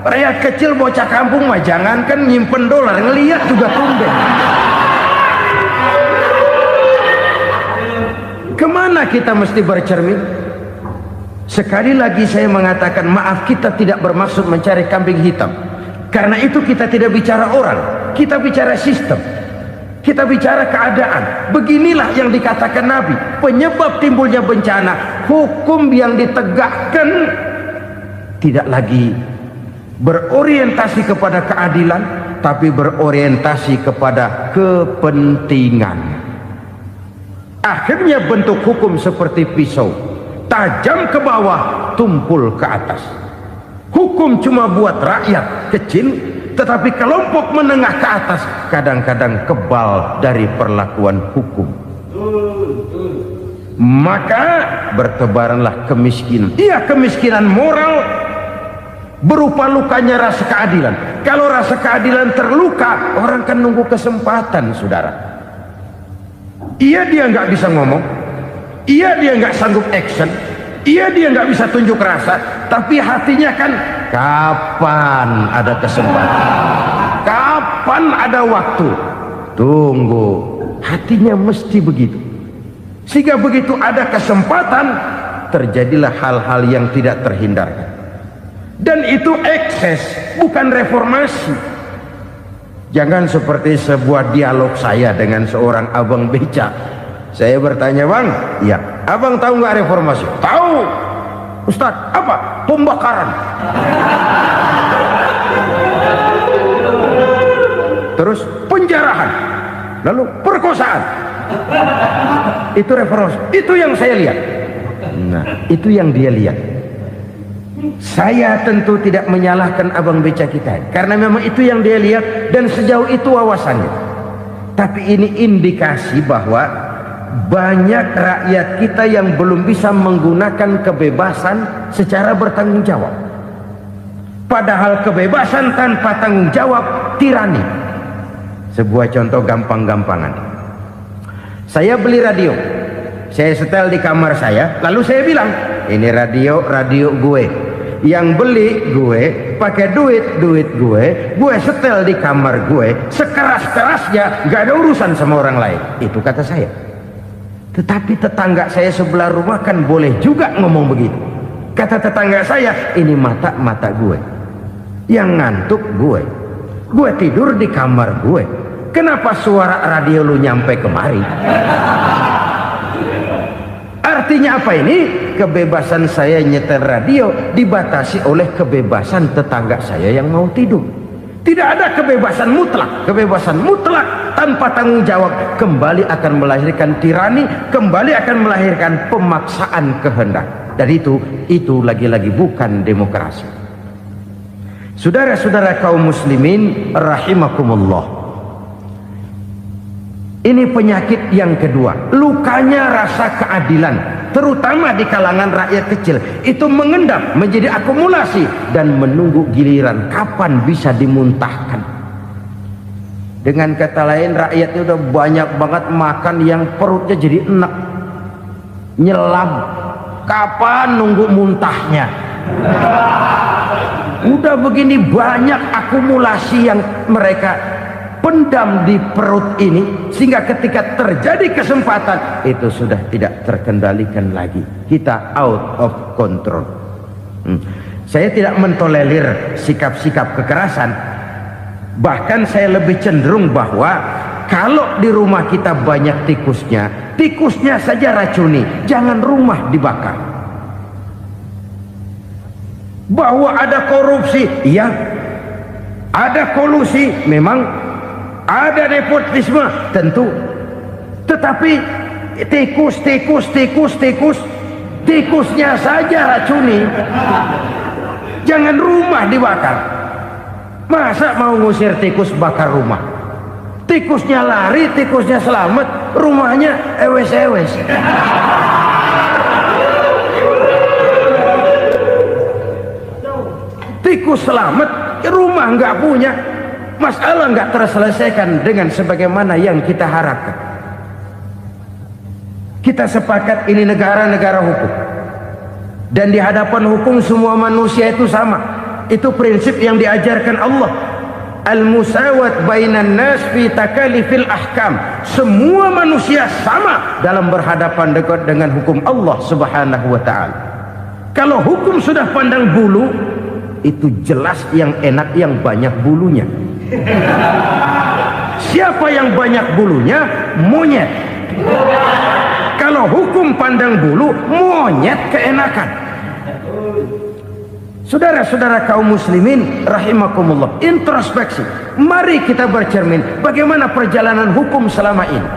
Rakyat kecil bocah kampung mah jangankan nyimpen dolar, ngelihat juga tumben. Kemana kita mesti bercermin? Sekali lagi saya mengatakan maaf, kita tidak bermaksud mencari kambing hitam. Karena itu kita tidak bicara orang, kita bicara sistem, kita bicara keadaan. Beginilah yang dikatakan Nabi, penyebab timbulnya bencana, hukum yang ditegakkan tidak lagi berorientasi kepada keadilan, tapi berorientasi kepada kepentingan. Akhirnya bentuk hukum seperti pisau, tajam ke bawah, tumpul ke atas. Hukum cuma buat rakyat kecil, tetapi kelompok menengah ke atas kadang-kadang kebal dari perlakuan hukum. Maka bertebaranlah kemiskinan. Iya, kemiskinan moral berupa lukanya rasa keadilan. Kalau rasa keadilan terluka, orang kan nunggu kesempatan, saudara. Iya, dia nggak bisa ngomong, iya dia nggak sanggup action, iya dia nggak bisa tunjuk rasa, tapi hatinya kan kapan ada kesempatan, kapan ada waktu. Tunggu, hatinya mesti begitu. Sehingga begitu ada kesempatan, terjadilah hal-hal yang tidak terhindarkan. Dan itu ekses, bukan reformasi. Jangan seperti sebuah dialog saya dengan seorang abang beca. Saya bertanya, bang, ya, abang tahu nggak reformasi? Tahu. Ustaz, apa? Pembakaran. Terus penjarahan, lalu perkosaan. Itu reformasi. Itu yang saya lihat. Nah, itu yang dia lihat. Saya tentu tidak menyalahkan abang beca kita, karena memang itu yang dia lihat dan sejauh itu wawasannya. Tapi ini indikasi bahwa banyak rakyat kita yang belum bisa menggunakan kebebasan secara bertanggung jawab. Padahal kebebasan tanpa tanggung jawab tirani. Sebuah contoh gampang-gampangan. Saya beli radio, saya setel di kamar saya, lalu saya bilang, ini radio gue. Yang beli gue, pakai duit gue setel di kamar gue, sekeras-kerasnya, gak ada urusan sama orang lain. Itu kata saya. Tetapi tetangga saya sebelah rumah kan boleh juga ngomong begitu. Kata tetangga saya, ini mata gue, yang ngantuk gue tidur di kamar gue, kenapa suara radio lu nyampe kemari? Artinya apa ini? Kebebasan saya nyetel radio dibatasi oleh kebebasan tetangga saya yang mau tidur. Tidak ada kebebasan mutlak. Kebebasan mutlak tanpa tanggung jawab kembali akan melahirkan tirani, kembali akan melahirkan pemaksaan kehendak. Dan itu lagi-lagi bukan demokrasi. Saudara-saudara kaum muslimin rahimakumullah. Ini penyakit yang kedua, lukanya rasa keadilan, terutama di kalangan rakyat kecil. Itu mengendap menjadi akumulasi dan menunggu giliran kapan bisa dimuntahkan. Dengan kata lain, rakyatnya udah banyak banget makan yang perutnya jadi enak, nyelam. Kapan nunggu muntahnya? Udah begini banyak akumulasi yang mereka pendam di perut ini, sehingga ketika terjadi kesempatan itu sudah tidak terkendalikan lagi. Kita out of control. Saya tidak mentolerir sikap-sikap kekerasan. Bahkan saya lebih cenderung bahwa kalau di rumah kita banyak tikusnya saja racuni, jangan rumah dibakar. Bahwa ada korupsi, iya. Ada kolusi, memang. Ada nepotisme, tentu. Tetapi tikusnya saja racuni. Jangan rumah dibakar. Masa mau ngusir tikus bakar rumah? Tikusnya lari, tikusnya selamat, rumahnya ewes-ewes. Tikus selamat, rumah nggak punya. Masalah nggak terselesaikan dengan sebagaimana yang kita harapkan. Kita sepakat ini negara hukum, dan di hadapan hukum semua manusia itu sama. Itu prinsip yang diajarkan Allah. Al-musawat bainan nas fi takalifil ahkam. Semua manusia sama dalam berhadapan dengan hukum Allah Subhanahu wa taala. Kalau hukum sudah pandang bulu, itu jelas yang enak yang banyak bulunya. Siapa yang banyak bulunya? Monyet. Kalau hukum pandang bulu, monyet keenakan. Saudara-saudara kaum muslimin rahimakumullah, introspeksi. Mari kita bercermin bagaimana perjalanan hukum selama ini.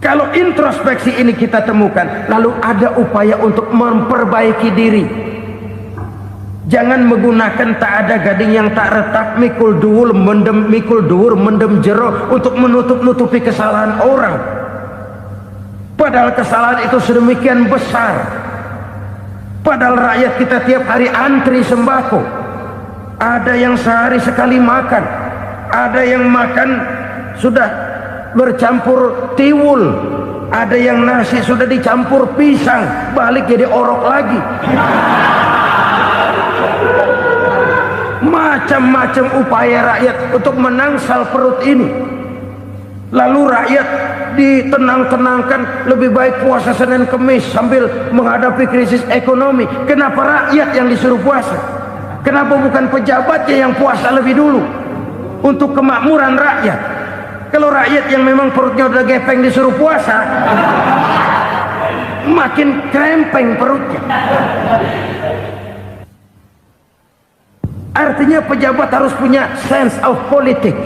Kalau introspeksi ini kita temukan, lalu ada upaya untuk memperbaiki diri. Jangan menggunakan tak ada gading yang tak retak, mikul duwur mendem jero untuk menutup-nutupi kesalahan orang. Padahal kesalahan itu sedemikian besar. Padahal rakyat kita tiap hari antri sembako. Ada yang sehari sekali makan, ada yang makan sudah bercampur tiwul, ada yang nasi sudah dicampur pisang, balik jadi orok lagi. macam-macam upaya rakyat untuk menangsal perut ini. Lalu rakyat ditenang-tenangkan, lebih baik puasa Senin Kemis sambil menghadapi krisis ekonomi. Kenapa rakyat yang disuruh puasa? Kenapa bukan pejabatnya yang puasa lebih dulu untuk kemakmuran rakyat? Kalau rakyat yang memang perutnya udah gepeng disuruh puasa, makin krempeng perutnya. Artinya pejabat harus punya sense of politics.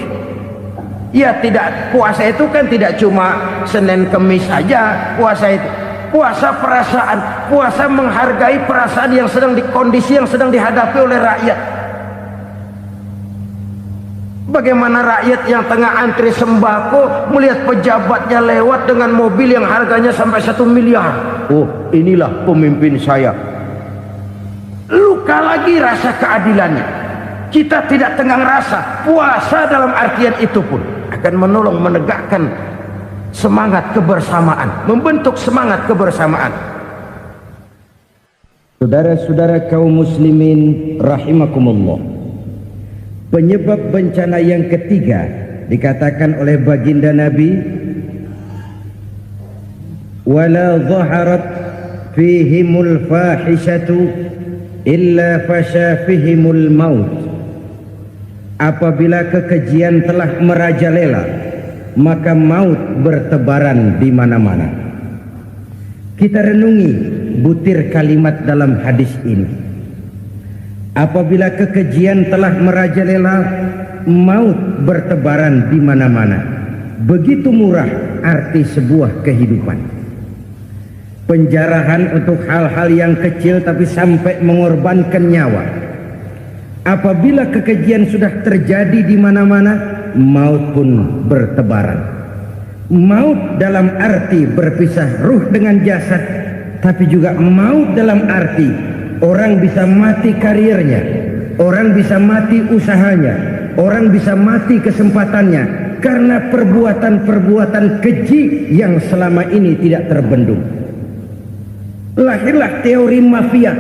Ya, tidak, puasa itu kan tidak cuma Senin Kemis saja puasa itu. Puasa perasaan, puasa menghargai perasaan yang sedang kondisi yang sedang dihadapi oleh rakyat. Bagaimana rakyat yang tengah antri sembako melihat pejabatnya lewat dengan mobil yang harganya sampai 1 miliar. Oh, inilah pemimpin saya. Luka lagi rasa keadilannya. Kita tidak tenggang rasa. Puasa dalam artian itu pun akan menolong menegakkan semangat kebersamaan, membentuk semangat kebersamaan. Saudara-saudara kaum muslimin rahimakumullah, penyebab bencana yang ketiga dikatakan oleh baginda Nabi, wala zaharat fihimul fahishatu illa fasha fihimul maut. Apabila kekejian telah merajalela, maka maut bertebaran di mana-mana. Kita renungi butir kalimat dalam hadis ini. Apabila kekejian telah merajalela, maut bertebaran di mana-mana. Begitu murah arti sebuah kehidupan. Penjarahan untuk hal-hal yang kecil tapi sampai mengorbankan nyawa. Apabila kekejian sudah terjadi di mana-mana, maut pun bertebaran. Maut dalam arti berpisah ruh dengan jasad, tapi juga maut dalam arti orang bisa mati karirnya, orang bisa mati usahanya, orang bisa mati kesempatannya karena perbuatan-perbuatan keji yang selama ini tidak terbendung. Lahirlah teori mafia.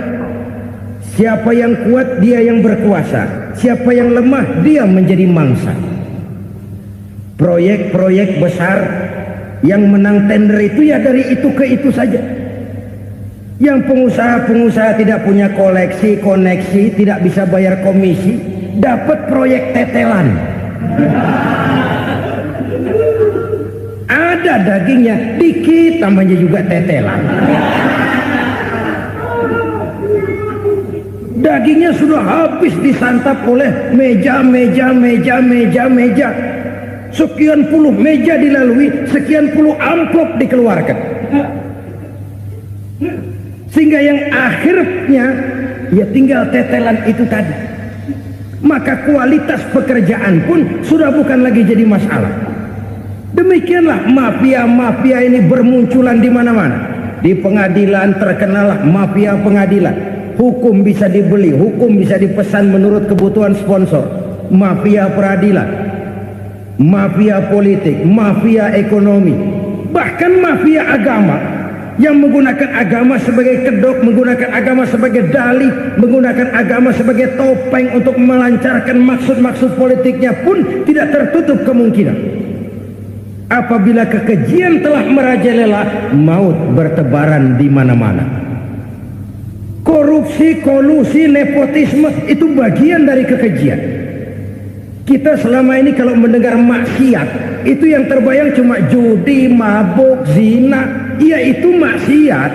Siapa yang kuat dia yang berkuasa, siapa yang lemah dia menjadi mangsa. Proyek-proyek besar yang menang tender itu ya dari itu ke itu saja. Yang pengusaha-pengusaha tidak punya koleksi, koneksi, tidak bisa bayar komisi, dapat proyek tetelan. Ada dagingnya dikit, tambahnya juga tetelan. Dagingnya sudah habis disantap oleh meja. Sekian puluh meja dilalui, sekian puluh amplop dikeluarkan. Sehingga yang akhirnya ya tinggal tetelan itu tadi. Maka kualitas pekerjaan pun sudah bukan lagi jadi masalah. Demikianlah mafia-mafia ini bermunculan di mana-mana. Di pengadilan terkenallah mafia pengadilan. Hukum bisa dibeli, hukum bisa dipesan menurut kebutuhan sponsor. Mafia peradilan, mafia politik, mafia ekonomi, bahkan mafia agama yang menggunakan agama sebagai kedok, menggunakan agama sebagai dalih, menggunakan agama sebagai topeng untuk melancarkan maksud-maksud politiknya pun tidak tertutup kemungkinan. Apabila kekejian telah merajalela, maut bertebaran di mana-mana. Korupsi, kolusi, nepotisme itu bagian dari kekejian. Kita selama ini kalau mendengar maksiat, itu yang terbayang cuma judi, mabuk, zina. Iya, itu maksiat.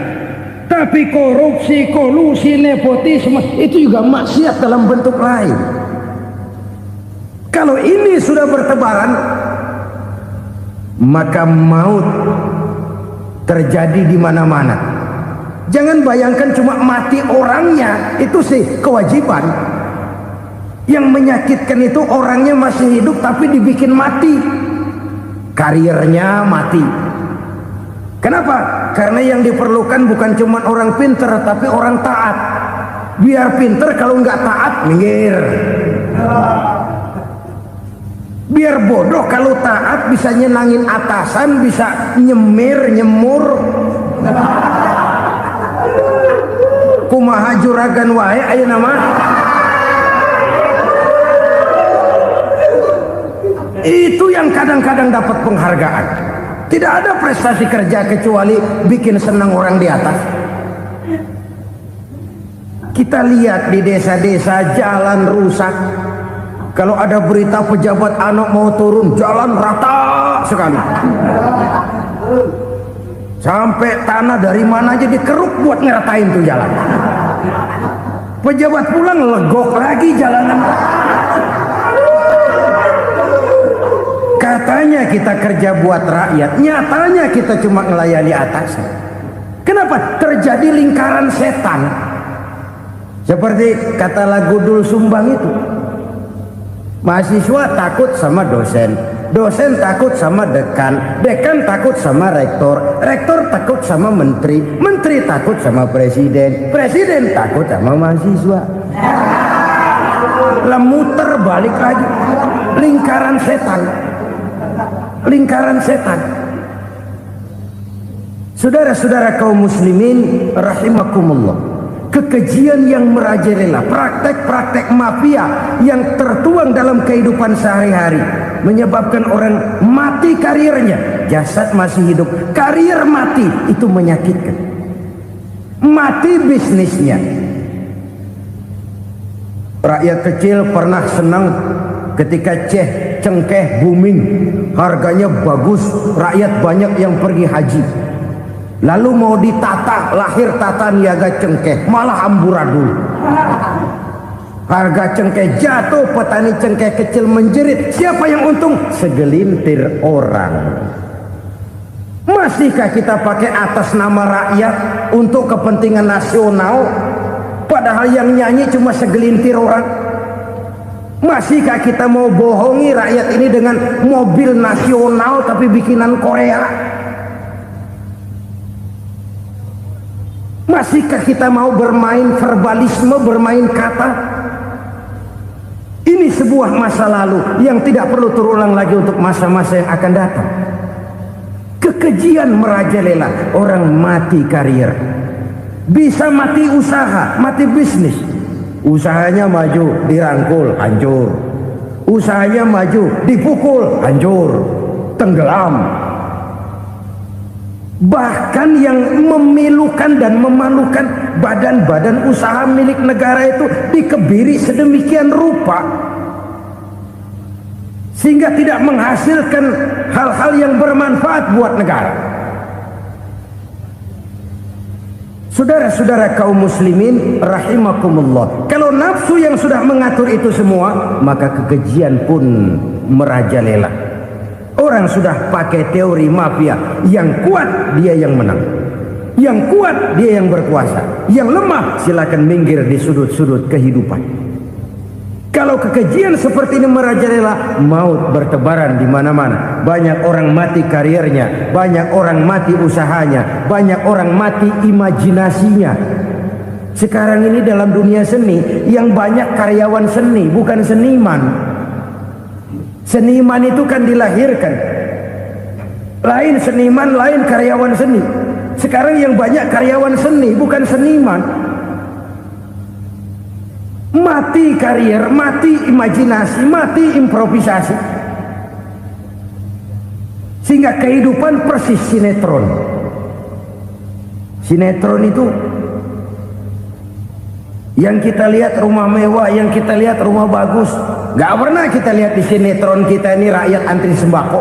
Tapi korupsi, kolusi, nepotisme itu juga maksiat dalam bentuk lain. Kalau ini sudah bertebaran, maka maut terjadi di mana-mana. Jangan bayangkan cuma mati orangnya, itu sih kewajiban. Yang menyakitkan itu orangnya masih hidup tapi dibikin mati, karirnya mati. Kenapa? Karena yang diperlukan bukan cuma orang pinter tapi orang taat. Biar pinter, kalau nggak taat minggir. Biar bodoh, kalau taat bisa nyenangin atasan, bisa nyemir, nyemur. Kumaha juragan wae aya nama. Itu yang kadang-kadang dapat penghargaan. Tidak ada prestasi kerja kecuali bikin senang orang di atas. Kita lihat di desa-desa jalan rusak. Kalau ada berita pejabat anak mau turun, jalan rata sekali. Sampai tanah dari mana aja dikeruk buat ngeratain tuh jalan. Pejabat pulang legok lagi jalanan. Katanya kita kerja buat rakyat, nyatanya kita cuma melayani atasan. Kenapa? Terjadi lingkaran setan. Seperti kata lagu Dul Sumbang itu. Mahasiswa takut sama dosen, dosen takut sama dekan, dekan takut sama rektor, rektor takut sama menteri, menteri takut sama presiden, presiden takut sama mahasiswa. Lah muter balik lagi. Lingkaran setan. Lingkaran setan. Saudara-saudara kaum muslimin rahimakumullah, kekejian yang merajalela, praktek-praktek mafia yang tertuang dalam kehidupan sehari-hari menyebabkan orang mati karirnya, jasad masih hidup, karir mati, itu menyakitkan. Mati bisnisnya. Rakyat kecil pernah senang ketika cengkeh booming, harganya bagus, rakyat banyak yang pergi haji. Lalu mau ditata, lahir tata niaga cengkeh, malah amburadul. Harga cengkeh jatuh, petani cengkeh kecil menjerit. Siapa yang untung? Segelintir orang. Masihkah kita pakai atas nama rakyat untuk kepentingan nasional, padahal yang nyanyi cuma segelintir orang? Masihkah kita mau bohongi rakyat ini dengan mobil nasional tapi bikinan Korea? Masihkah kita mau bermain verbalisme, bermain kata? Ini sebuah masa lalu yang tidak perlu terulang lagi untuk masa-masa yang akan datang. Kekejian merajalela, orang mati karir. Bisa mati usaha, mati bisnis. Usahanya maju, dirangkul, hancur. Usahanya maju, dipukul, hancur, tenggelam. Bahkan yang memilukan dan memalukan badan-badan usaha milik negara itu dikebiri sedemikian rupa sehingga tidak menghasilkan hal-hal yang bermanfaat buat negara. Saudara-saudara kaum muslimin rahimakumullah, kalau nafsu yang sudah mengatur itu semua, maka kekejian pun merajalela. Orang sudah pakai teori mafia, yang kuat dia yang menang, yang kuat dia yang berkuasa, yang lemah silakan minggir di sudut-sudut kehidupan. Kalau kekejian seperti ini merajalela, maut bertebaran di mana-mana. Banyak orang mati karirnya, banyak orang mati usahanya, banyak orang mati imajinasinya. Sekarang ini dalam dunia seni yang banyak karyawan seni, bukan seniman. Seniman itu kan dilahirkan, lain seniman, lain karyawan seni. Sekarang yang banyak karyawan seni, bukan seniman. Mati karir, mati imajinasi, mati improvisasi, sehingga kehidupan persis sinetron. Sinetron itu yang kita lihat rumah mewah, yang kita lihat rumah bagus. Gak pernah kita lihat di sinetron kita ini rakyat antri sembako.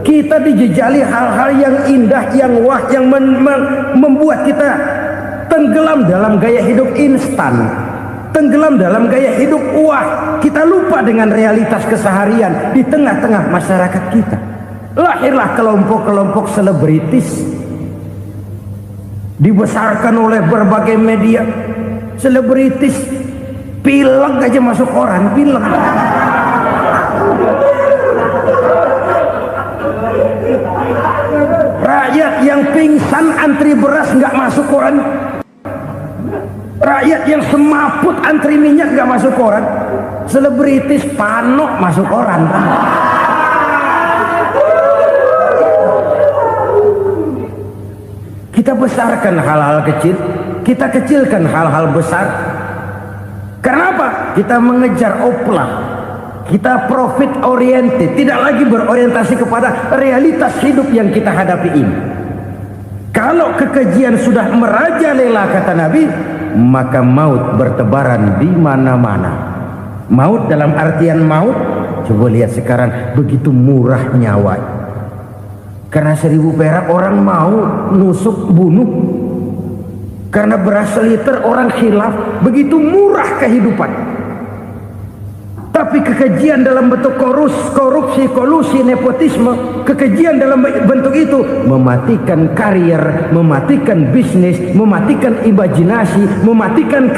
Kita dijejali hal-hal yang indah, yang wah, yang membuat kita tenggelam dalam gaya hidup instan, tenggelam dalam gaya hidup wah. Kita lupa dengan realitas keseharian di tengah-tengah masyarakat kita. Lahirlah kelompok-kelompok selebritis, dibesarkan oleh berbagai media. Selebritis pilek aja masuk koran, pilek. Rakyat yang pingsan antri beras nggak masuk koran. Rakyat yang semaput antri minyak nggak masuk koran. Selebritis panok masuk koran. Kita besarkan hal-hal kecil, kita kecilkan hal-hal besar. Karena apa? kita mengejar oplah, kita profit oriented, tidak lagi berorientasi kepada realitas hidup yang kita hadapi ini. Kalau kekejian sudah merajalela kata Nabi, maka maut bertebaran di mana-mana. Maut dalam artian maut, coba lihat sekarang begitu murah nyawa. Karena 1000 perak orang mau nusuk bunuh. Karena beras liter orang khilaf, begitu murah kehidupan. Tapi kekejian dalam bentuk korupsi, kolusi, nepotisme, kekejian dalam bentuk itu mematikan karier, mematikan bisnis, mematikan imajinasi, mematikan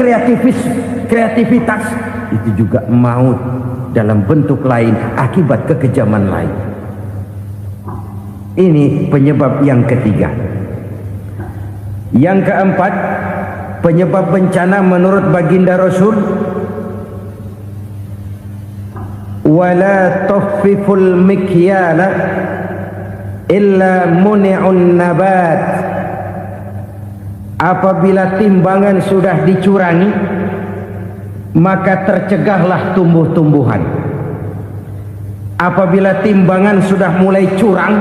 kreativitas. Itu juga maut dalam bentuk lain akibat kekejaman lain. Ini penyebab yang ketiga. Yang keempat, penyebab bencana menurut baginda Rasul, wala tuffiful mikyala illa muni'un nabat. Apabila timbangan sudah dicurangi, maka tercegahlah tumbuh-tumbuhan. Apabila timbangan sudah mulai curang,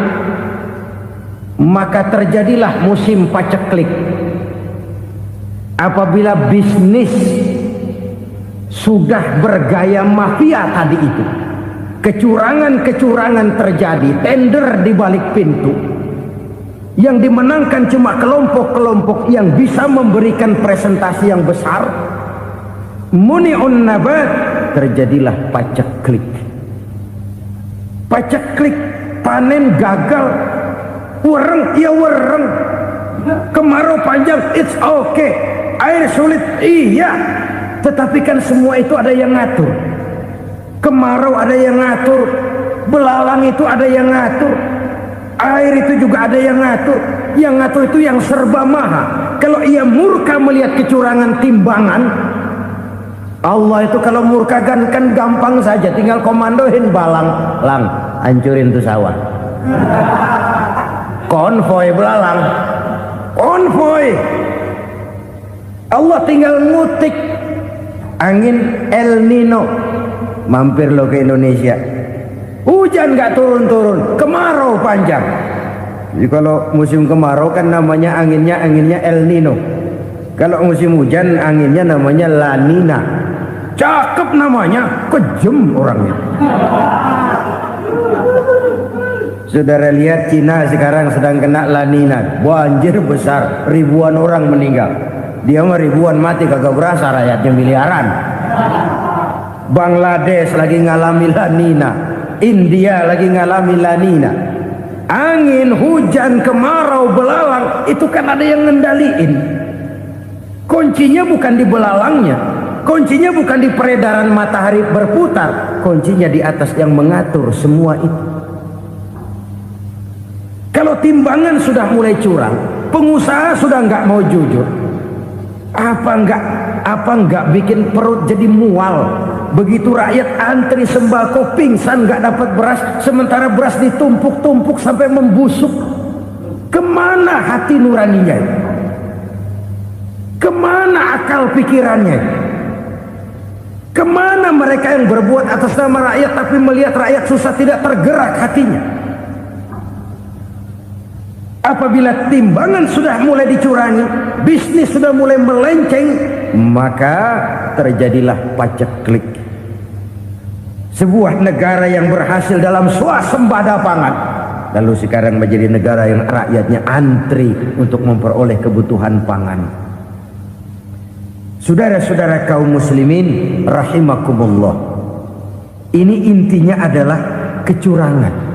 maka terjadilah musim paceklik. Apabila bisnis sudah bergaya mafia tadi itu, kecurangan-kecurangan terjadi, tender di balik pintu, yang dimenangkan cuma kelompok-kelompok yang bisa memberikan presentasi yang besar, muni'un nabat, terjadilah paceklik. Paceklik, panen gagal, wereng, ya wereng, kemarau panjang, it's okay, air sulit, iya, tetapi kan semua itu ada yang ngatur. Kemarau ada yang ngatur, belalang itu ada yang ngatur, air itu juga ada yang ngatur. Yang ngatur itu yang serba maha. Kalau ia murka melihat kecurangan timbangan, Allah itu kalau murka kan gampang saja, tinggal komandoin balang, lang, hancurin tuh sawah. Konvoy belalang, konvoy. Allah tinggal ngutik angin El Nino, mampir lo ke Indonesia. Hujan nggak turun-turun, kemarau panjang. Jadi kalau musim kemarau kan namanya anginnya El Nino. Kalau musim hujan anginnya namanya La Nina. Cakep namanya, kejem orangnya. Saudara lihat Cina sekarang sedang kena La Nina, banjir besar, ribuan orang meninggal. Dia mah ribuan mati kagak berasa, rakyatnya miliaran. Bangladesh lagi ngalami La Nina, India lagi ngalami La Nina. Angin, hujan, kemarau, belalang, itu kan ada yang ngendaliin. Kuncinya bukan di belalangnya, kuncinya bukan di peredaran matahari berputar, kuncinya di atas yang mengatur semua itu. Kalau timbangan sudah mulai curang, pengusaha sudah nggak mau jujur, apa nggak bikin perut jadi mual. Begitu rakyat antri sembako pingsan nggak dapat beras, sementara beras ditumpuk-tumpuk sampai membusuk. Kemana hati nuraninya? Kemana akal pikirannya? Kemana mereka yang berbuat atas nama rakyat tapi melihat rakyat susah tidak tergerak hatinya? Apabila timbangan sudah mulai dicurangi, bisnis sudah mulai melenceng, maka terjadilah paceklik. Sebuah negara yang berhasil dalam swasembada pangan, lalu sekarang menjadi negara yang rakyatnya antri untuk memperoleh kebutuhan pangan. Saudara-saudara kaum muslimin rahimakumullah, ini intinya adalah kecurangan.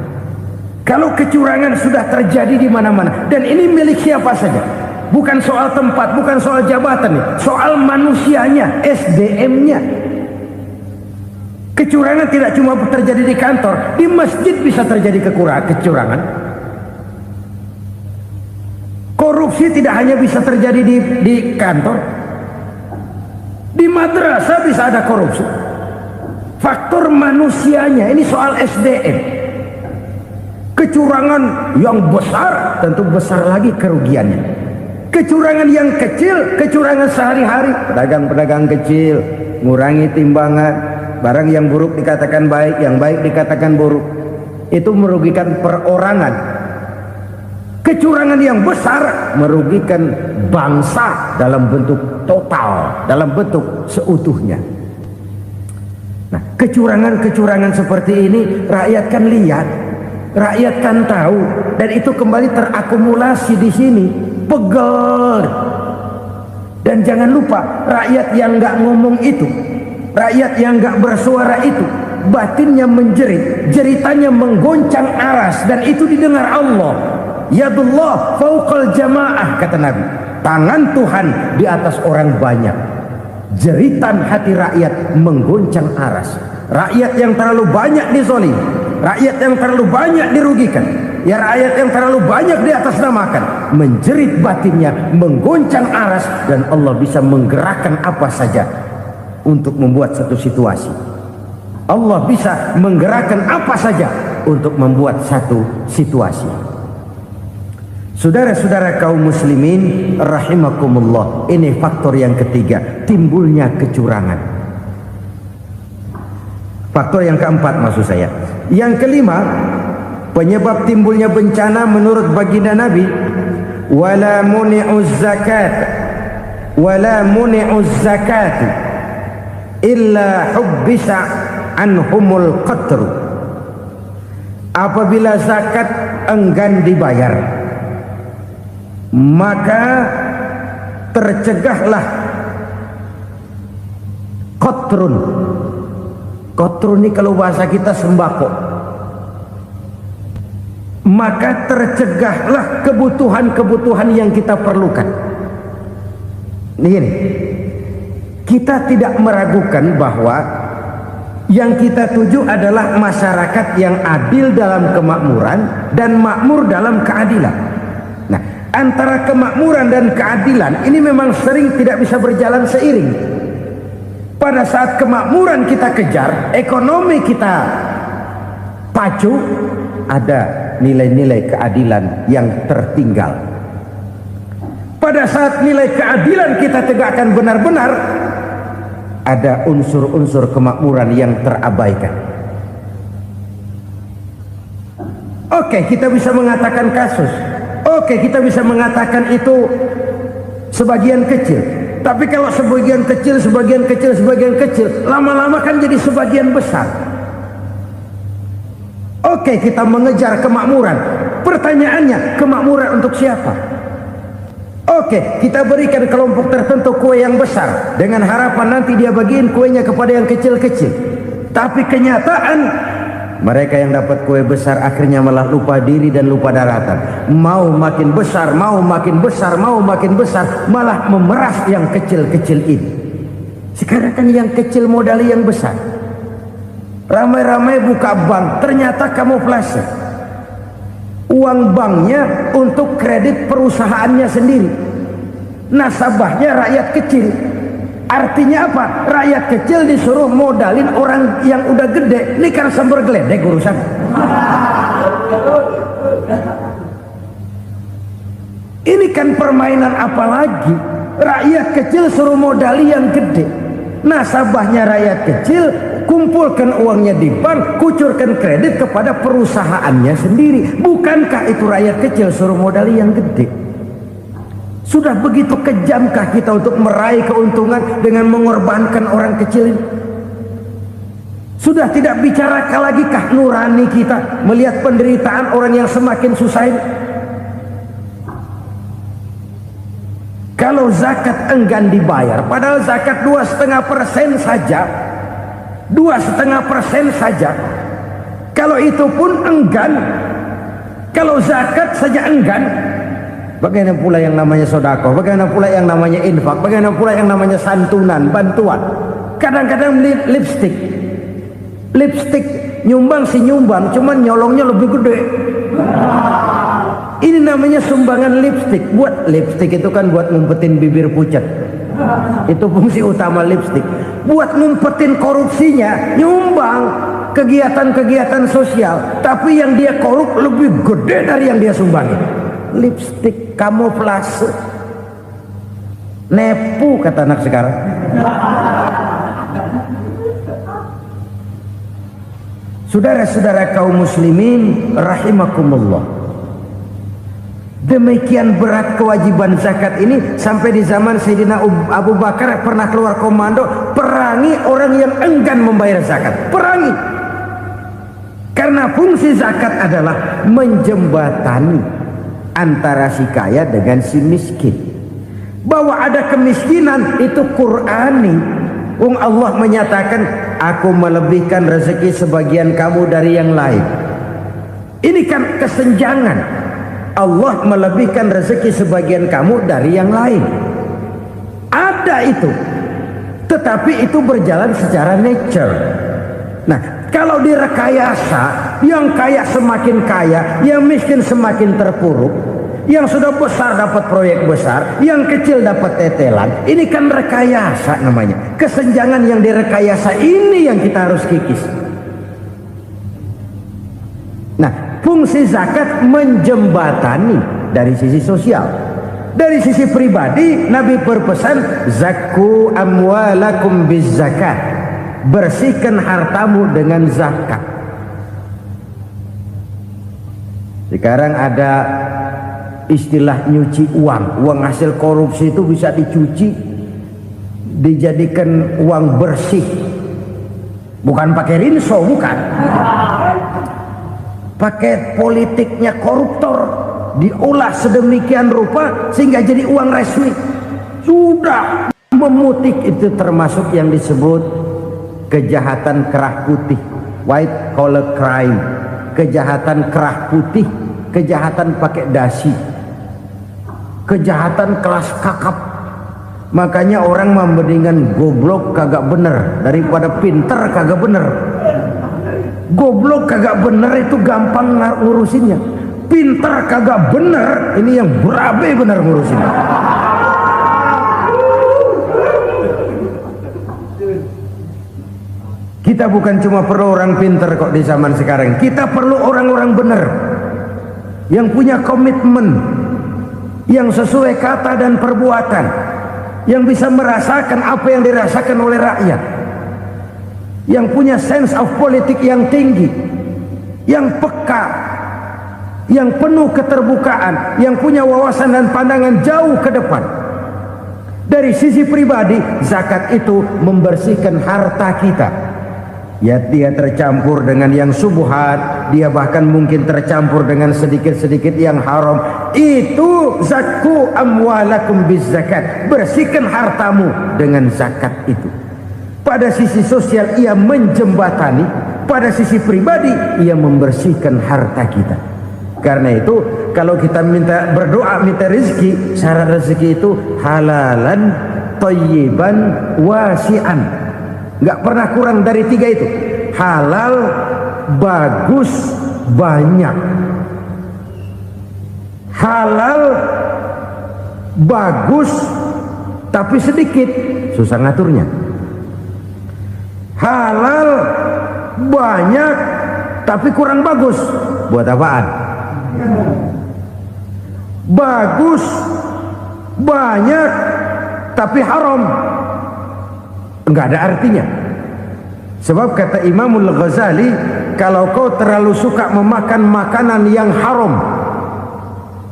Kalau kecurangan sudah terjadi di mana-mana, dan ini milik siapa saja, bukan soal tempat, bukan soal jabatan, soal manusianya, SDM-nya. Kecurangan tidak cuma terjadi di kantor, di masjid bisa terjadi kecurangan. Korupsi tidak hanya bisa terjadi di kantor, di madrasah bisa ada korupsi. Faktor manusianya, ini soal SDM. Kecurangan yang besar tentu besar lagi kerugiannya. Kecurangan yang kecil, kecurangan sehari-hari, pedagang-pedagang kecil ngurangi timbangan, barang yang buruk dikatakan baik, yang baik dikatakan buruk. Itu merugikan perorangan. Kecurangan yang besar merugikan bangsa dalam bentuk total, dalam bentuk seutuhnya. Nah, kecurangan-kecurangan seperti ini rakyat kan lihat, rakyat kan tahu, dan itu kembali terakumulasi di sini, pegel. Dan jangan lupa, rakyat yang nggak ngomong itu, rakyat yang nggak bersuara itu, batinnya menjerit, jeritannya menggoncang aras, dan itu didengar Allah. Yadullah fauqal jamaah, kata Nabi. Tangan Tuhan di atas orang banyak. Jeritan hati rakyat menggoncang aras. Rakyat yang terlalu banyak dizolim, rakyat yang terlalu banyak dirugikan, ya rakyat yang terlalu banyak di atas namakan, menjerit batinnya, menggoncang aras, dan Allah bisa menggerakkan apa saja untuk membuat satu situasi. Allah bisa menggerakkan apa saja untuk membuat satu situasi. Saudara-saudara kaum muslimin rahimakumullah, ini faktor yang ketiga, timbulnya kecurangan. Faktor yang keempat maksud saya. Yang kelima, penyebab timbulnya bencana menurut baginda Nabi, wala muni'uz zakat wala muni'uz zakat illa hubbisa anhumul qatru. Apabila zakat enggan dibayar, maka tercegahlah qatrun. Qatrun ini kalau bahasa kita sembako. Maka tercegahlah kebutuhan-kebutuhan yang kita perlukan. Ini kita tidak meragukan bahwa yang kita tuju adalah masyarakat yang adil dalam kemakmuran dan makmur dalam keadilan. Nah, antara kemakmuran dan keadilan ini memang sering tidak bisa berjalan seiring. Pada saat kemakmuran kita kejar, ekonomi kita pacu, ada nilai-nilai keadilan yang tertinggal. Pada saat nilai keadilan kita tegakkan benar-benar, ada unsur-unsur kemakmuran yang terabaikan. Oke, kita bisa mengatakan kasus. Oke, kita bisa mengatakan itu sebagian kecil. Tapi kalau sebagian kecil, lama-lama kan jadi sebagian besar. Oke, kita mengejar kemakmuran. Pertanyaannya, kemakmuran untuk siapa? Oke, kita berikan kelompok tertentu kue yang besar dengan harapan nanti dia bagiin kuenya kepada yang kecil-kecil. Tapi kenyataan, mereka yang dapat kue besar akhirnya malah lupa diri dan lupa daratan. Mau makin besar, malah memeras yang kecil-kecil ini. Sekarang kan yang kecil modali yang besar. Ramai-ramai buka bank, ternyata kamuflase. Uang banknya untuk kredit perusahaannya sendiri. Nasabahnya rakyat kecil. Artinya apa? Rakyat kecil disuruh modalin orang yang udah gede. Ini kan sumber geledek urusan. Ini kan permainan apa lagi? Rakyat kecil suruh modali yang gede. Nasabahnya rakyat kecil, kumpulkan uangnya di bank, kucurkan kredit kepada perusahaannya sendiri. Bukankah itu rakyat kecil suruh modali yang gede? Sudah begitu kejamkah kita untuk meraih keuntungan dengan mengorbankan orang kecil ini? Sudah tidak bicara lagi kah nurani kita melihat penderitaan orang yang semakin susah ini? Kalau zakat enggan dibayar, padahal zakat 2,5% saja, 2,5% saja. Kalau itu pun enggan, kalau zakat saja enggan, bagaimana pula yang namanya sedekah, bagaimana pula yang namanya infak, bagaimana pula yang namanya santunan, bantuan. Kadang-kadang lipstick nyumbang si nyumbang, cuman nyolongnya lebih gede. Ini namanya sumbangan lipstick. Buat lipstick itu kan buat ngumpetin bibir pucat. Itu fungsi utama lipstick. Buat ngumpetin korupsinya, nyumbang kegiatan-kegiatan sosial, tapi yang dia korup lebih gede dari yang dia sumbangin. Lipstick, kamuflase, nepu kata anak sekarang. Saudara-saudara kaum muslimin rahimakumullah, demikian berat kewajiban zakat ini sampai di zaman Sayyidina Abu Bakar pernah keluar komando perangi orang yang enggan membayar zakat. Perangi. Karena fungsi zakat adalah menjembatani antara si kaya dengan si miskin. Bahwa ada kemiskinan itu Qur'ani. Allah menyatakan, aku melebihkan rezeki sebagian kamu dari yang lain. Ini kan kesenjangan. Allah melebihkan rezeki sebagian kamu dari yang lain. Ada itu. Tetapi itu berjalan secara nature. Nah, kalau direkayasa, yang kaya semakin kaya, yang miskin semakin terpuruk. Yang sudah besar dapat proyek besar, yang kecil dapat tetelan. Ini kan rekayasa namanya. Kesenjangan yang direkayasa ini yang kita harus kikis. Nah, fungsi zakat menjembatani dari sisi sosial. Dari sisi pribadi, Nabi berpesan, zakku amwalakum biz zakat. Bersihkan hartamu dengan zakat. Sekarang ada istilah nyuci uang. Uang hasil korupsi itu bisa dicuci, dijadikan uang bersih. Bukan pakai rinso, bukan. Pakai politiknya koruptor, diolah sedemikian rupa sehingga jadi uang resmi. Sudah memutik, itu termasuk yang disebut kejahatan kerah putih, white collar crime. Kejahatan kerah putih, kejahatan pakai dasi, kejahatan kelas kakap. Makanya orang mendingan goblok kagak bener daripada pinter kagak bener. Goblok kagak bener itu gampang ngurusinnya. Pinter kagak bener, ini yang berabe bener ngurusinnya. Kita bukan cuma perlu orang pinter kok di zaman sekarang. Kita perlu orang-orang bener yang punya komitmen, yang sesuai kata dan perbuatan, yang bisa merasakan apa yang dirasakan oleh rakyat, yang punya sense of politik yang tinggi, yang peka, yang penuh keterbukaan, yang punya wawasan dan pandangan jauh ke depan. Dari sisi pribadi, zakat itu membersihkan harta kita. Ya, dia tercampur dengan yang subuhat, dia bahkan mungkin tercampur dengan sedikit-sedikit yang haram. Itu zakku amwalakum biz zakat. Bersihkan hartamu dengan zakat itu. Pada sisi sosial ia menjembatani, pada sisi pribadi ia membersihkan harta kita. Karena itu kalau kita minta berdoa minta rezeki, syarat rezeki itu halalan thayyiban wasi'an. Nggak pernah kurang dari 3 itu. Halal, bagus, banyak. Halal, bagus, tapi sedikit, susah ngaturnya. Halal, banyak, tapi kurang bagus, buat apaan? Bagus, banyak, tapi haram, enggak ada artinya. Sebab kata Imamul Ghazali, kalau kau terlalu suka memakan makanan yang haram,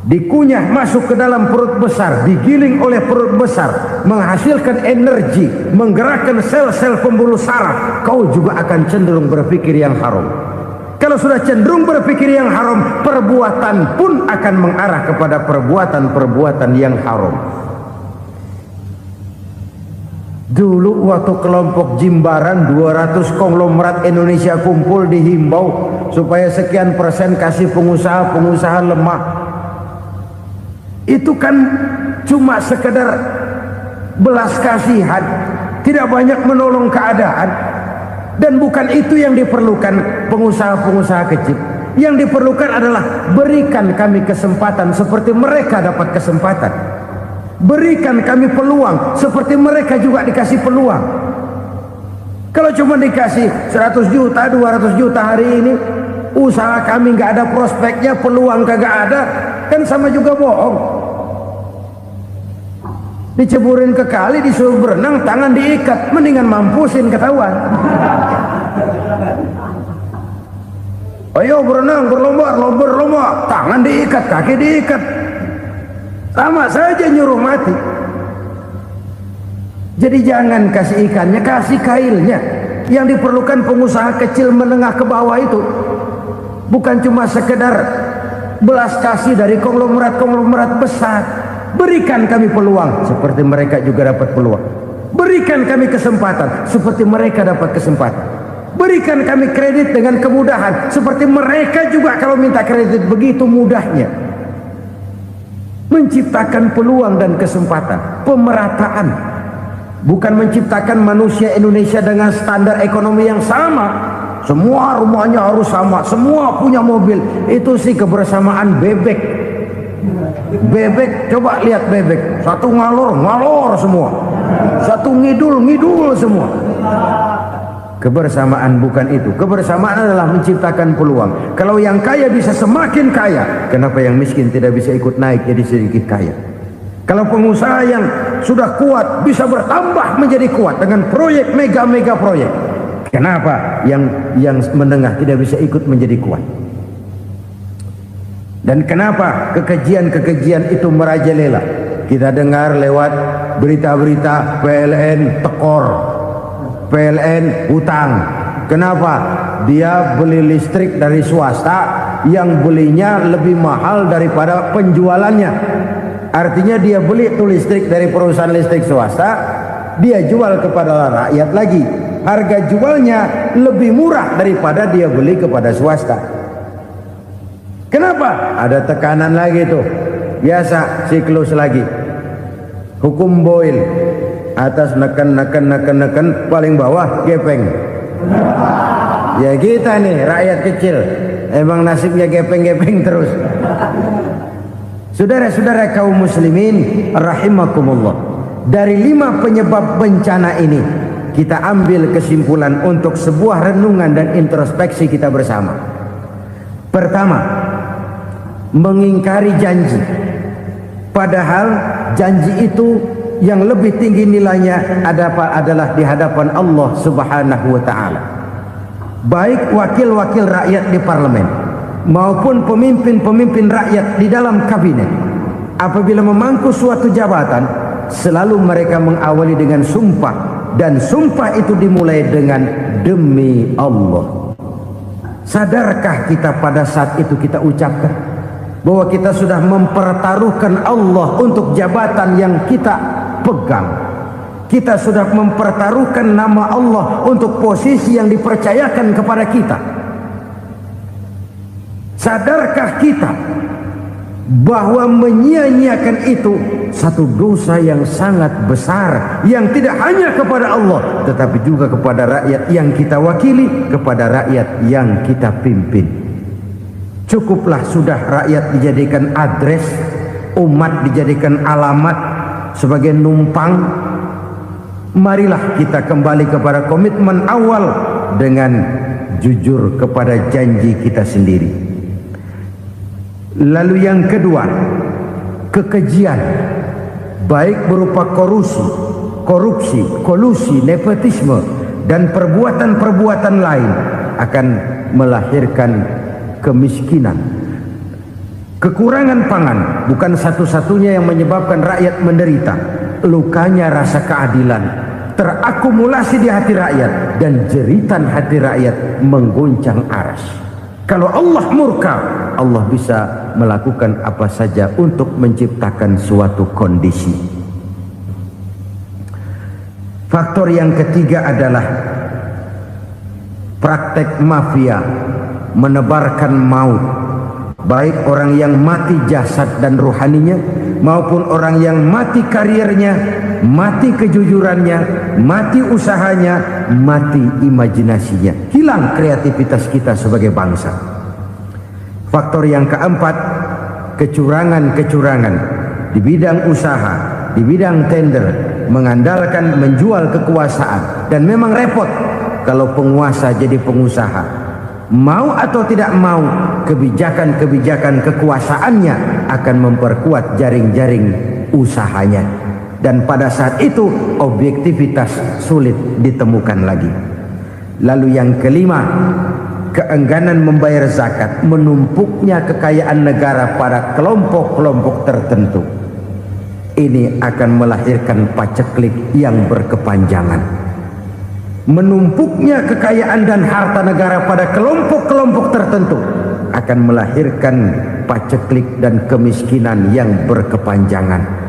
dikunyah masuk ke dalam perut besar, digiling oleh perut besar, menghasilkan energi, menggerakkan sel-sel pembuluh saraf, kau juga akan cenderung berpikir yang haram. Kalau sudah cenderung berpikir yang haram, perbuatan pun akan mengarah kepada perbuatan-perbuatan yang haram. Dulu waktu kelompok Jimbaran 200 konglomerat Indonesia kumpul dihimbau supaya sekian persen kasih pengusaha-pengusaha lemah. Itu kan cuma sekedar belas kasihan, tidak banyak menolong keadaan. Dan bukan itu yang diperlukan pengusaha-pengusaha kecil. Yang diperlukan adalah berikan kami kesempatan seperti mereka dapat kesempatan. Berikan kami peluang seperti mereka juga dikasih peluang. Kalau cuma dikasih 100 juta, 200 juta hari ini, usaha kami nggak ada prospeknya, peluang kagak ada, kan sama juga bohong. Diceburin ke kali, disuruh berenang, tangan diikat, mendingan mampusin ketahuan. Ayo berenang, berlomba, tangan diikat, kaki diikat. Sama saja nyuruh mati. Jadi jangan kasih ikannya, kasih kailnya. Yang diperlukan pengusaha kecil menengah ke bawah itu bukan cuma sekedar belas kasih dari konglomerat besar. Berikan kami peluang seperti mereka juga dapat peluang. Berikan kami kesempatan seperti mereka dapat kesempatan. Berikan kami kredit dengan kemudahan seperti mereka juga kalau minta kredit begitu mudahnya. Menciptakan peluang dan kesempatan, pemerataan. Bukan menciptakan manusia Indonesia dengan standar ekonomi yang sama. Semua rumahnya harus sama, semua punya mobil. Itu sih kebersamaan bebek. Bebek, coba lihat bebek. Satu ngalor semua. Satu ngidul semua. Kebersamaan bukan itu. Kebersamaan adalah menciptakan peluang. Kalau yang kaya bisa semakin kaya, kenapa yang miskin tidak bisa ikut naik jadi sedikit kaya? Kalau pengusaha yang sudah kuat bisa bertambah menjadi kuat dengan proyek mega proyek, kenapa yang menengah tidak bisa ikut menjadi kuat? Dan kenapa kekejian itu merajalela? Kita dengar lewat berita-berita PLN tekor, PLN hutang. Kenapa? Dia beli listrik dari swasta yang belinya lebih mahal daripada penjualannya. Artinya dia beli itu listrik dari perusahaan listrik swasta, dia jual kepada rakyat lagi. Harga jualnya lebih murah daripada dia beli kepada swasta. Kenapa? Ada tekanan lagi tuh. Biasa siklus lagi. Hukum Boyle. Atas neken, paling bawah gepeng. Ya kita nih rakyat kecil, emang nasibnya gepeng terus. Saudara-saudara kaum muslimin rahimakumullah, dari 5 penyebab bencana ini kita ambil kesimpulan untuk sebuah renungan dan introspeksi kita bersama. Pertama, mengingkari janji, padahal janji itu yang lebih tinggi nilainya adalah di hadapan Allah Subhanahu wa ta'ala. Baik wakil-wakil rakyat di parlemen maupun pemimpin-pemimpin rakyat di dalam kabinet, apabila memangku suatu jabatan, selalu mereka mengawali dengan sumpah, dan sumpah itu dimulai dengan demi Allah. Sadarkah kita pada saat itu kita ucapkan bahwa kita sudah mempertaruhkan Allah untuk jabatan yang kita pegang? Kita sudah mempertaruhkan nama Allah untuk posisi yang dipercayakan kepada kita. Sadarkah kita bahwa menyia-nyiakan itu satu dosa yang sangat besar, yang tidak hanya kepada Allah tetapi juga kepada rakyat yang kita wakili, kepada rakyat yang kita pimpin. Cukuplah sudah rakyat dijadikan adres, umat dijadikan alamat sebagai numpang. Marilah kita kembali kepada komitmen awal dengan jujur kepada janji kita sendiri. Lalu yang kedua, kekejian, baik berupa korupsi, kolusi, nepotisme, dan perbuatan-perbuatan lain akan melahirkan kemiskinan. Kekurangan pangan bukan satu-satunya yang menyebabkan rakyat menderita. Lukanya rasa keadilan terakumulasi di hati rakyat, dan jeritan hati rakyat mengguncang aras. Kalau Allah murka, Allah bisa melakukan apa saja untuk menciptakan suatu kondisi. Faktor yang ketiga adalah praktek mafia menebarkan maut, baik orang yang mati jasad dan rohaninya maupun orang yang mati karirnya, mati kejujurannya, mati usahanya, mati imajinasinya. Hilang kreativitas kita sebagai bangsa. Faktor yang keempat, kecurangan-kecurangan di bidang usaha, di bidang tender, mengandalkan menjual kekuasaan. Dan memang repot kalau penguasa jadi pengusaha. Mau atau tidak mau, kebijakan-kebijakan kekuasaannya akan memperkuat jaring-jaring usahanya. Dan pada saat itu objektivitas sulit ditemukan lagi. Lalu yang kelima, keengganan membayar zakat, menumpuknya kekayaan negara pada kelompok-kelompok tertentu, ini akan melahirkan paceklik yang berkepanjangan. Menumpuknya kekayaan dan harta negara pada kelompok-kelompok tertentu akan melahirkan paceklik dan kemiskinan yang berkepanjangan.